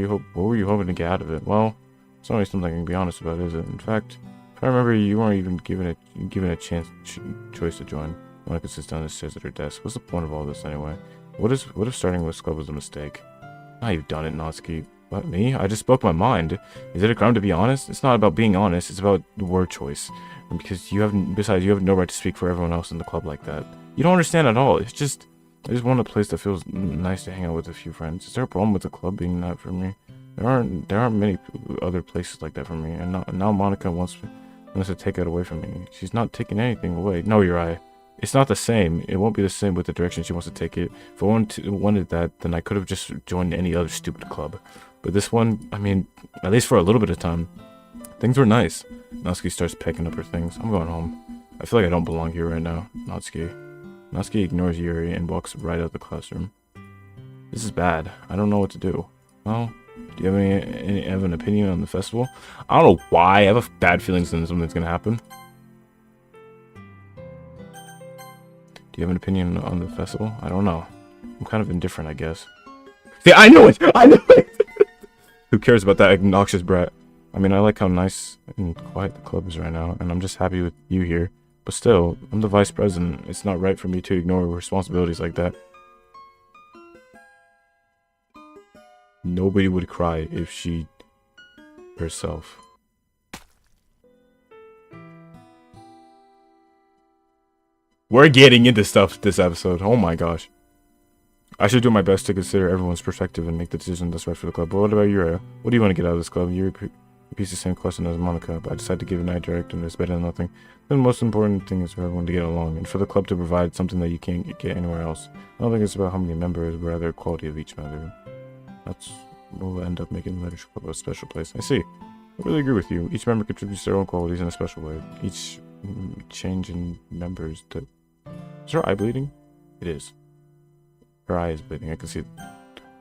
you hoping to get out of it? Well, it's not really something I can be honest about, is it? In fact, if I remember, you weren't even given a choice to join. Monica sits down and stares at her desk. What's the point of all this anyway? What if starting with this club was a mistake? Now you've done it, Natsuki. What, me? I just spoke my mind. Is it a crime to be honest? It's not about being honest, it's about the word choice. And besides, you have no right to speak for everyone else in the club like that. You don't understand at all. I just want a place that feels nice to hang out with a few friends. Is there a problem with the club being that for me? There aren't many other places like that for me, and now Monica wants to take it away from me. She's not taking anything away. No, you're right. It's not the same. It won't be the same with the direction she wants to take it. If I wanted that, then I could have just joined any other stupid club. But this one, I mean, at least for a little bit of time, things were nice. Natsuki starts packing up her things. I'm going home. I feel like I don't belong here right now. Natsuki ignores Yuri and walks right out the classroom. This is bad. I don't know what to do. Well, do you have an opinion on the festival? I don't know why. I have a bad feeling something's gonna happen. Do you have an opinion on the festival? I don't know. I'm kind of indifferent, I guess. See, I knew it! I knew it! Who cares about that obnoxious brat? I mean, I like how nice and quiet the club is right now, and I'm just happy with you here. But still, I'm the vice president. It's not right for me to ignore responsibilities like that. Nobody would cry if she herself. We're getting into stuff this episode. Oh my gosh. I should do my best to consider everyone's perspective and make the decision that's right for the club. But what about Yuri? What do you want to get out of this club? Yuri repeats the same question as Monica, but I decided to give an eye direct and it's better than nothing. The most important thing is for everyone to get along and for the club to provide something that you can't get anywhere else. I don't think it's about how many members, but rather the quality of each member. That's what will end up making the literature club a special place. I see. I really agree with you. Each member contributes their own qualities in a special way. Each change in members to... Is her eye bleeding? It is. Her eye is bleeding. I can see it.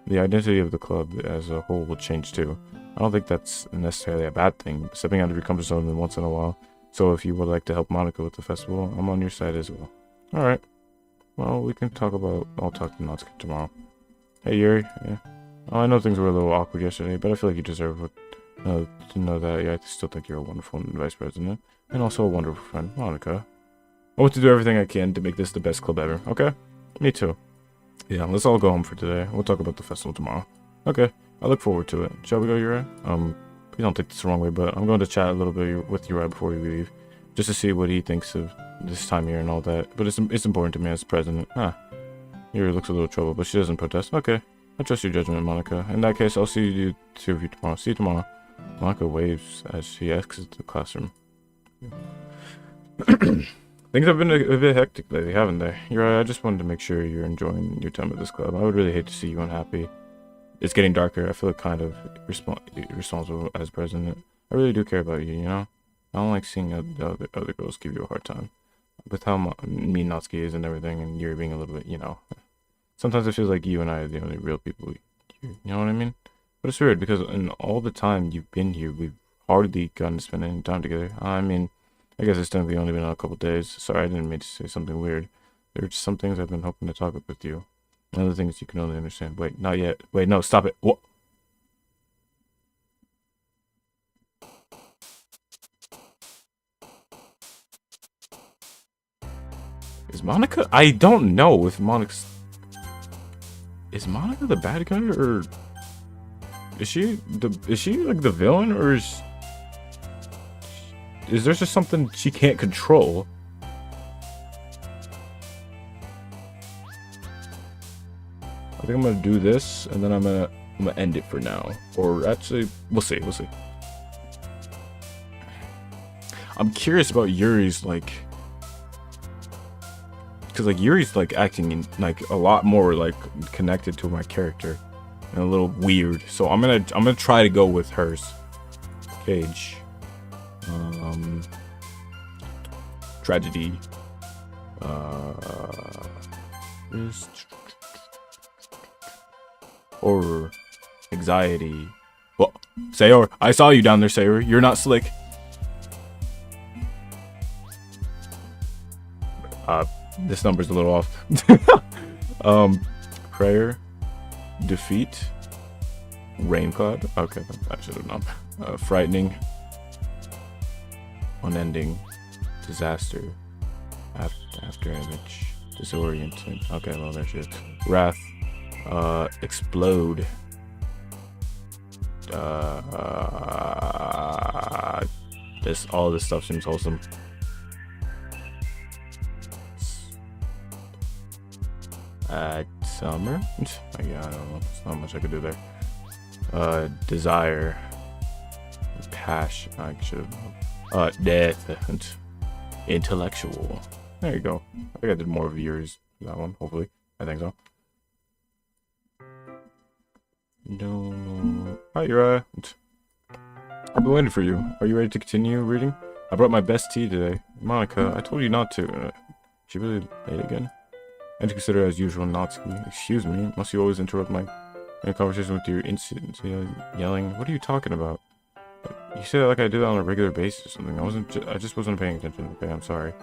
The identity of the club as a whole will change too. I don't think that's necessarily a bad thing. Stepping out of your comfort zone once in a while. So if you would like to help Monica with the festival, I'm on your side as well. Alright. Well, we can talk about... I'll talk to Natsuki tomorrow. Hey, Yuri. Yeah. Oh, I know things were a little awkward yesterday, but I feel like you deserve to know that. Yeah, I still think you're a wonderful vice president. And also a wonderful friend, Monica. I want to do everything I can to make this the best club ever, okay? Me too. Yeah, let's all go home for today. We'll talk about the festival tomorrow. Okay, I look forward to it. Shall we go, Yuri? Please don't take this the wrong way, but I'm going to chat a little bit with Yuri before we leave. Just to see what he thinks of this time here and all that. But it's important to me as president. Yuri looks a little troubled, but she doesn't protest. Okay, I trust your judgment, Monica. In that case, I'll see you two of you tomorrow. See you tomorrow. Monica waves as she exits the classroom. Things have been a bit hectic lately, haven't they? You're right, I just wanted to make sure you're enjoying your time at this club. I would really hate to see you unhappy. It's getting darker. I feel kind of responsible as president. I really do care about you, you know? I don't like seeing the other girls give you a hard time. With how mean Natsuki is and everything, and you're being a little bit, you know. Sometimes it feels like you and I are the only real people here, you know what I mean? But it's weird, because in all the time you've been here, we've hardly gotten to spend any time together. I mean... I guess it's technically only been a couple days. Sorry, I didn't mean to say something weird. There are just some things I've been hoping to talk with you. And other things you can only understand. Wait, not yet. Wait, no, stop it. What? Is Monica? I don't know if Monica's... Is Monica the bad guy, or... Is she like the villain, or is there just something she can't control? I think I'm gonna do this, and then I'm gonna end it for now. Or actually, we'll see. I'm curious about Yuri's, like, because like Yuri's like acting in, like, a lot more like connected to my character and a little weird. So I'm gonna try to go with hers. Cage. Tragedy. Horror. Anxiety. Well, Sayor, I saw you down there, Sayor. You're not slick. This number's a little off. Prayer. Defeat. Rain cloud. Okay, I should have known. Frightening. Unending. Disaster. After image. Disorienting. Okay, well, there she is. Wrath. Explode. All this stuff seems wholesome. Summer? Yeah, I don't know. There's not much I could do there. Desire. Passion. I should have. Death. Intellectual. There you go. I think I did more of yours for that one, hopefully. I think so. No. Hi, Uriah. I've been waiting for you. Are you ready to continue reading? I brought my best tea today. Monica, I told you not to. She really late again? And to consider as usual, Natsuki. Excuse me, must you always interrupt my conversation with your instant yelling? What are you talking about? You say that like I do that on a regular basis or something. I just wasn't paying attention. Okay, I'm sorry.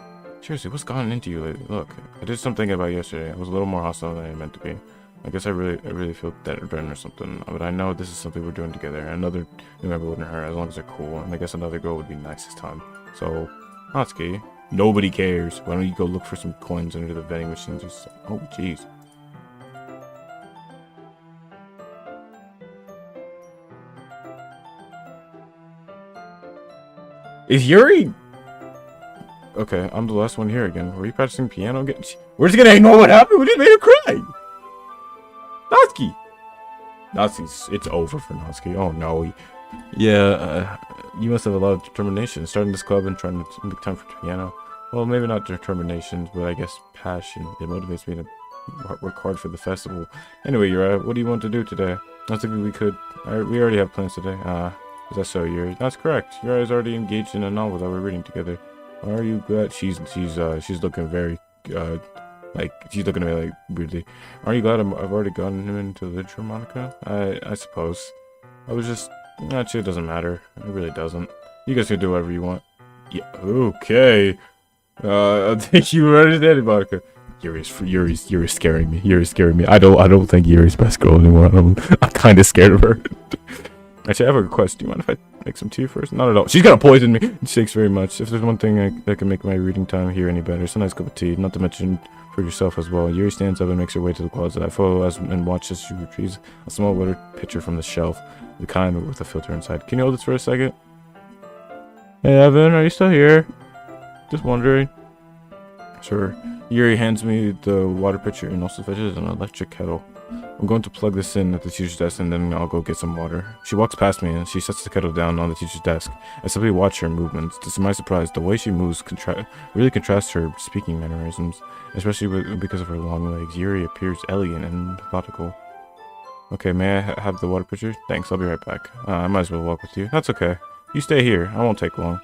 Seriously, what's gone into you lately? Look, I did something about yesterday. I was a little more hostile than I meant to be. I guess I really feel dead or something. But I know this is something we're doing together. Another new member wouldn't hurt as long as they're cool. And I guess another girl would be nice this time. So, Natsuki, nobody cares. Why don't you go look for some coins under the vending machines or something? Oh, jeez. Is Yuri... Okay, I'm the last one here again. Were you practicing piano again? We're just gonna ignore what happened? We just made her cry! Natsuki! Natsuki's... It's over for Natsuki. Oh no. Yeah, you must have a lot of determination. Starting this club and trying to make time for piano. Well, maybe not determination, but I guess passion. It motivates me to work hard for the festival. Anyway, Yuri, what do you want to do today? I was thinking we could... we already have plans today. Is that so, Yuri? That's correct. Yuri is already engaged in a novel that we're reading together. Are you glad? She's looking very, like, she's looking at me like weirdly. Are you glad I've already gotten him into literature, Monica? I suppose. I was just... Actually, it doesn't matter. It really doesn't. You guys can do whatever you want. Yeah, okay. I think you understand it, Monica. Yuri's scaring me. Yuri's scaring me. I don't think Yuri's best girl anymore. I'm kind of scared of her. Actually, I have a request. Do you mind if I make some tea first? Not at all. She's gonna poison me. Thanks very much. If there's one thing that can make my reading time here any better, it's a nice cup of tea. Not to mention for yourself as well. Yuri stands up and makes her way to the closet. I follow and watch as she retrieves a small water pitcher from the shelf, the kind with a filter inside. Can you hold this for a second? Hey, Evan, are you still here? Just wondering. Sure. Yuri hands me the water pitcher and also fetches an electric kettle. I'm going to plug this in at the teacher's desk and then I'll go get some water. She walks past me and she sets the kettle down on the teacher's desk. I simply watch her movements. To my surprise, the way she moves really contrasts her speaking mannerisms, especially because of her long legs. Yuri appears elegant and methodical. Okay, may I have the water pitcher? Thanks, I'll be right back. I might as well walk with you. That's okay. You stay here. I won't take long.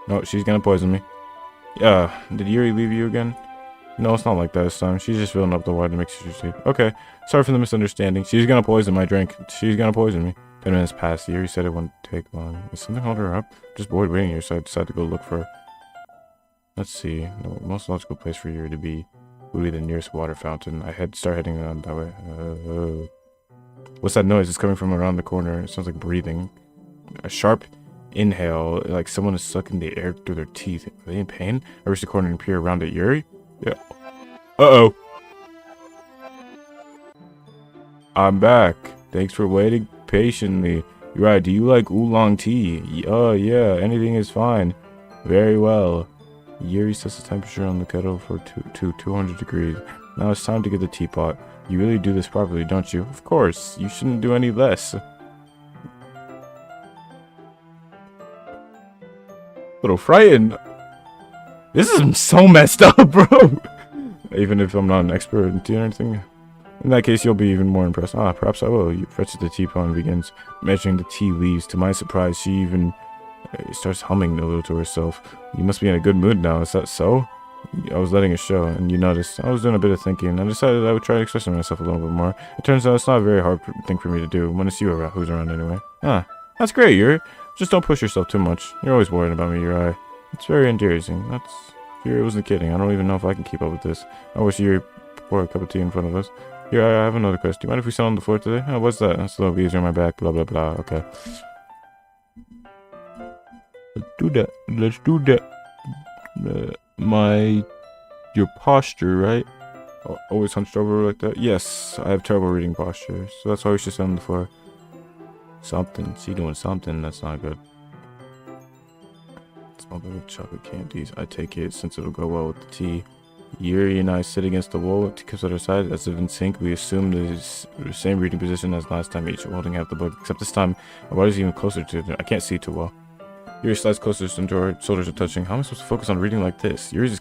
No, she's gonna poison me. Did Yuri leave you again? No, it's not like that this time. She's just filling up the water to make sure she's safe. Okay, sorry for the misunderstanding. She's gonna poison my drink. She's gonna poison me. 10 minutes passed. Yuri said it wouldn't take long. Is something holding her up? Just bored waiting here, so I decided to go look for her. Let's see. The most logical place for Yuri to be would be the nearest water fountain. Start heading on that way. What's that noise? It's coming from around the corner. It sounds like breathing. A sharp inhale, like someone is sucking the air through their teeth. Are they in pain? I reach the corner and peer around at Yuri. Yeah. Uh-oh. I'm back. Thanks for waiting patiently. You're right, do you like oolong tea? Oh, yeah, anything is fine. Very well. Yuri sets the temperature on the kettle for 200 degrees. Now it's time to get the teapot. You really do this properly, don't you? Of course. You shouldn't do any less. Little frightened. This is so messed up, bro. Even if I'm not an expert in tea or anything. In that case, you'll be even more impressed. Ah, perhaps I will. You fetches the teapot and begins measuring the tea leaves. To my surprise, she even starts humming a little to herself. You must be in a good mood now. Is that so? I was letting it show, and you noticed. I was doing a bit of thinking. I decided I would try expressing myself a little bit more. It turns out it's not a very hard thing for me to do when it's you around, who's around anyway. Ah, that's great, Yuri. Just don't push yourself too much. You're always worried about me, Yuri. It's very endearing. Yuri wasn't kidding. I don't even know if I can keep up with this. I wish Yuri poured a cup of tea in front of us. Here, I have another question. Do you mind if we sit on the floor today? Oh, what's that? That's a little easier on my back. Blah, blah, blah. Okay. Let's do that. Let's do that. Your posture, right? Always hunched over like that? Yes, I have terrible reading posture. So that's why we should sit on the floor. Something. She doing something that's not good. Small bit of chocolate candies. I take it since it'll go well with the tea. Yuri and I sit against the wall with teacups at our side, as if in sync. We assume the same reading position as last time, each holding half the book, except this time our body's even closer to it. I can't see too well. Yuri slides closer until our shoulders are touching. How am I supposed to focus on reading like this? Yuri's is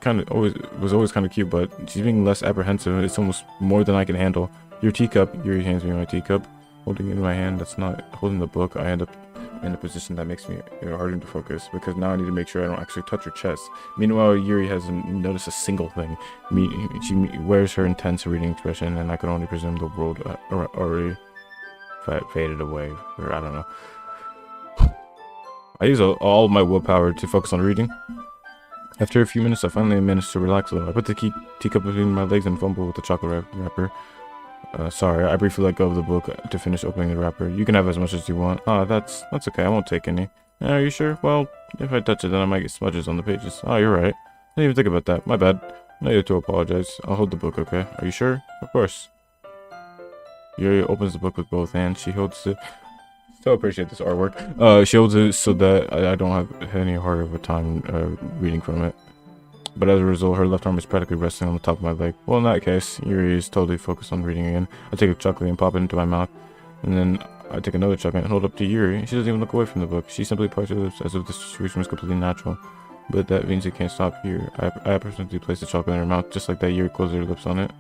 always kind of cute, but she's being less apprehensive. It's almost more than I can handle. Your teacup. Yuri hands me my teacup, holding it in my hand. That's not holding the book. I end up in a position that makes me harder to focus, because now I need to make sure I don't actually touch her chest. Meanwhile, Yuri hasn't noticed a single thing. She wears her intense reading expression, and I can only presume the world already faded away, or I don't know. I use all of my willpower to focus on reading. After a few minutes, I finally managed to relax a little. I put the teacup between my legs and fumble with the chocolate wrapper. Sorry, I briefly let go of the book to finish opening the wrapper. You can have as much as you want. Ah, that's okay. I won't take any. Are you sure? Well, if I touch it, then I might get smudges on the pages. Oh, you're right. I didn't even think about that. My bad. No need to apologize. I'll hold the book, okay? Are you sure? Of course. Yuri opens the book with both hands. She holds it. So appreciate this artwork. She holds it so that I don't have any harder of a time reading from it. But as a result, her left arm is practically resting on the top of my leg. Well, in that case, Yuri is totally focused on reading again. I take a chocolate and pop it into my mouth. And then I take another chocolate and hold it up to Yuri. She doesn't even look away from the book. She simply parts her lips as if the situation was completely natural. But that means it can't stop here. I approximately place the chocolate in her mouth, just like that. Yuri closes her lips on it.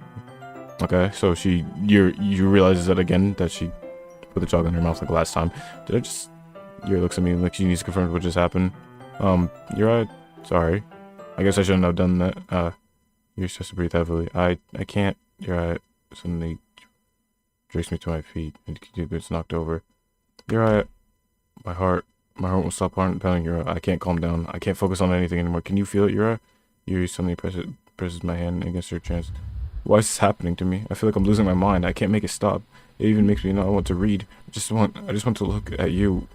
Okay, so you realizes that again, that she put the chocolate in her mouth like last time. Yuri looks at me like she needs to confirm what just happened. You're right. Sorry. I guess I shouldn't have done that. You're supposed to breathe heavily. I can't. You're right. Suddenly drags me to my feet and gets knocked over. You're right. My heart will stop pounding. You're right. I can't calm down. I can't focus on anything anymore. Can you feel it, Yura? Yuri suddenly presses my hand against her chest. Why is this happening to me? I feel like I'm losing my mind. I can't make it stop. It even makes me not want to read. I just want to look at you.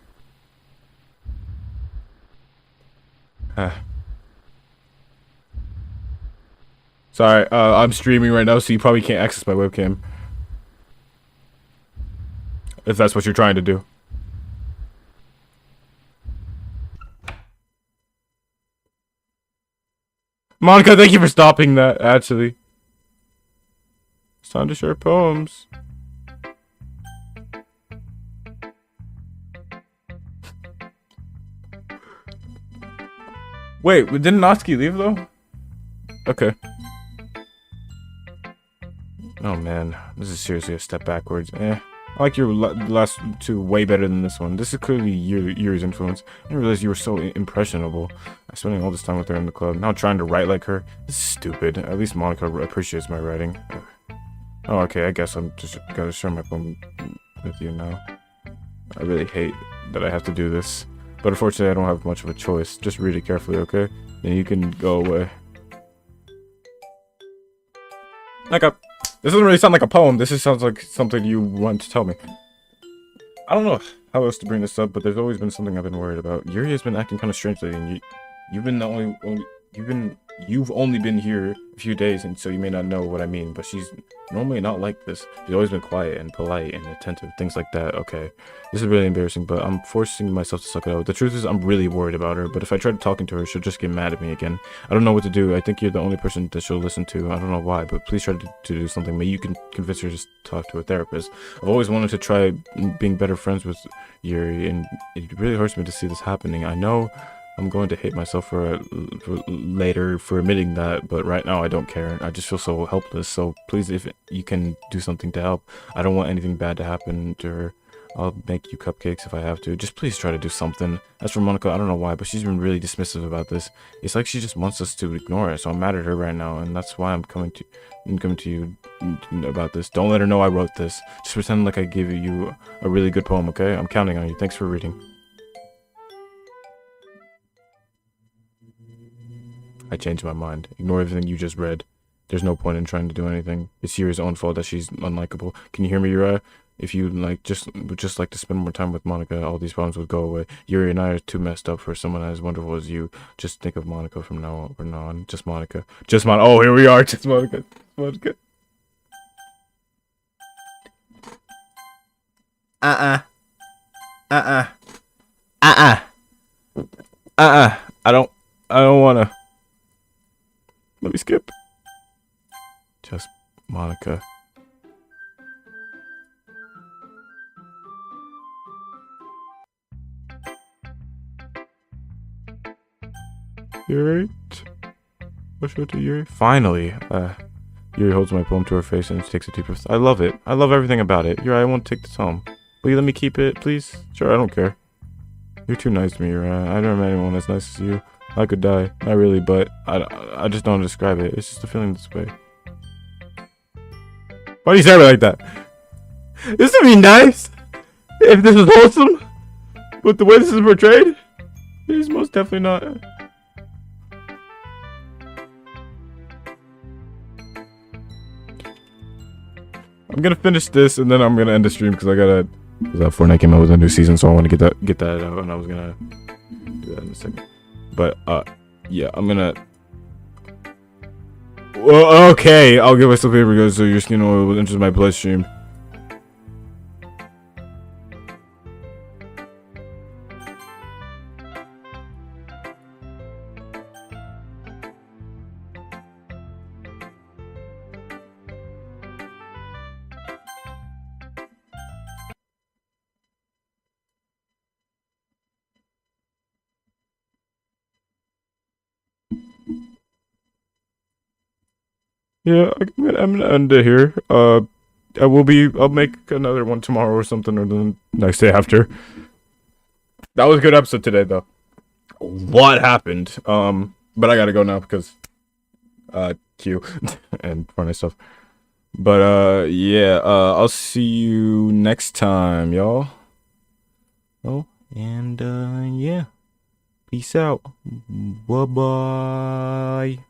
Sorry, I'm streaming right now, so you probably can't access my webcam. If that's what you're trying to do. Monica, thank you for stopping that, actually. It's time to share poems. Wait, didn't Natsuki leave, though? Okay. Oh man, this is seriously a step backwards. I like your last two way better than this one. This is clearly Yuri's influence. I didn't realize you were so impressionable. I'm spending all this time with her in the club, now trying to write like her. This is stupid. At least Monica appreciates my writing. Oh, okay, I guess I'm just gonna share my poem with you now. I really hate that I have to do this, but unfortunately I don't have much of a choice. Just read it carefully, okay? Then you can go away. This doesn't really sound like a poem. This just sounds like something you want to tell me. I don't know how else to bring this up, but there's always been something I've been worried about. Yuri has been acting kind of strangely, and you've been the only you've been you've only been here a few days, and so you may not know what I mean, but she's normally not like this. She's always been quiet and polite and attentive, things like that. Okay, this is really embarrassing, but I'm forcing myself to suck it out. The truth is, I'm really worried about her, but if I try talking to her, she'll just get mad at me again. I don't know what to do. I think you're the only person that she'll listen to. I don't know why, but please try to do something. Maybe you can convince her to just talk to a therapist. I've always wanted to try being better friends with Yuri, and it really hurts me to see this happening. I know I'm going to hate myself for later for admitting that, but right now I don't care. I just feel so helpless. So please, if you can do something to help, I don't want anything bad to happen to her. I'll make you cupcakes if I have to. Just please try to do something. As for Monica, I don't know why, but she's been really dismissive about this. It's like she just wants us to ignore it. So I'm mad at her right now, and that's why I'm coming to you about this. Don't let her know I wrote this. Just pretend like I gave you a really good poem, okay? I'm counting on you. Thanks for reading. I changed my mind. Ignore everything you just read. There's no point in trying to do anything. It's Yuri's own fault that she's unlikable. Can you hear me, Yuri? If you would just like to spend more time with Monica, all these problems would go away. Yuri and I are too messed up for someone as wonderful as you. Just think of Monica from now on. Just Monica. Just Oh, here we are. Just Monica. Monica. I don't wanna. Let me skip. Just Monica. Yuri? Push her to Yuri. Finally. Yuri holds my poem to her face and takes a deep breath. I love it. I love everything about it. Yuri, I won't take this home. Will you let me keep it, please? Sure, I don't care. You're too nice to me, Yuri. I never met anyone as nice as you. I could die. Not really, but I just don't describe it. It's just a feeling this way. Why do you say it like that? This would be nice if this was wholesome, but the way this is portrayed, it is most definitely not. I'm gonna finish this and then I'm gonna end the stream because Fortnite came out with a new season, so I want to get that out, and I was gonna do that in a second. But yeah, I'm gonna. Well, okay, I'll give myself paper because so your skin oil will enter my bloodstream. Yeah, I'm gonna end it here. I'll make another one tomorrow or something, or the next day after. That was a good episode today, though. What happened? But I gotta go now because, Q and Fortnite stuff. But, yeah, I'll see you next time, y'all. Oh, and, yeah. Peace out. Bye-bye.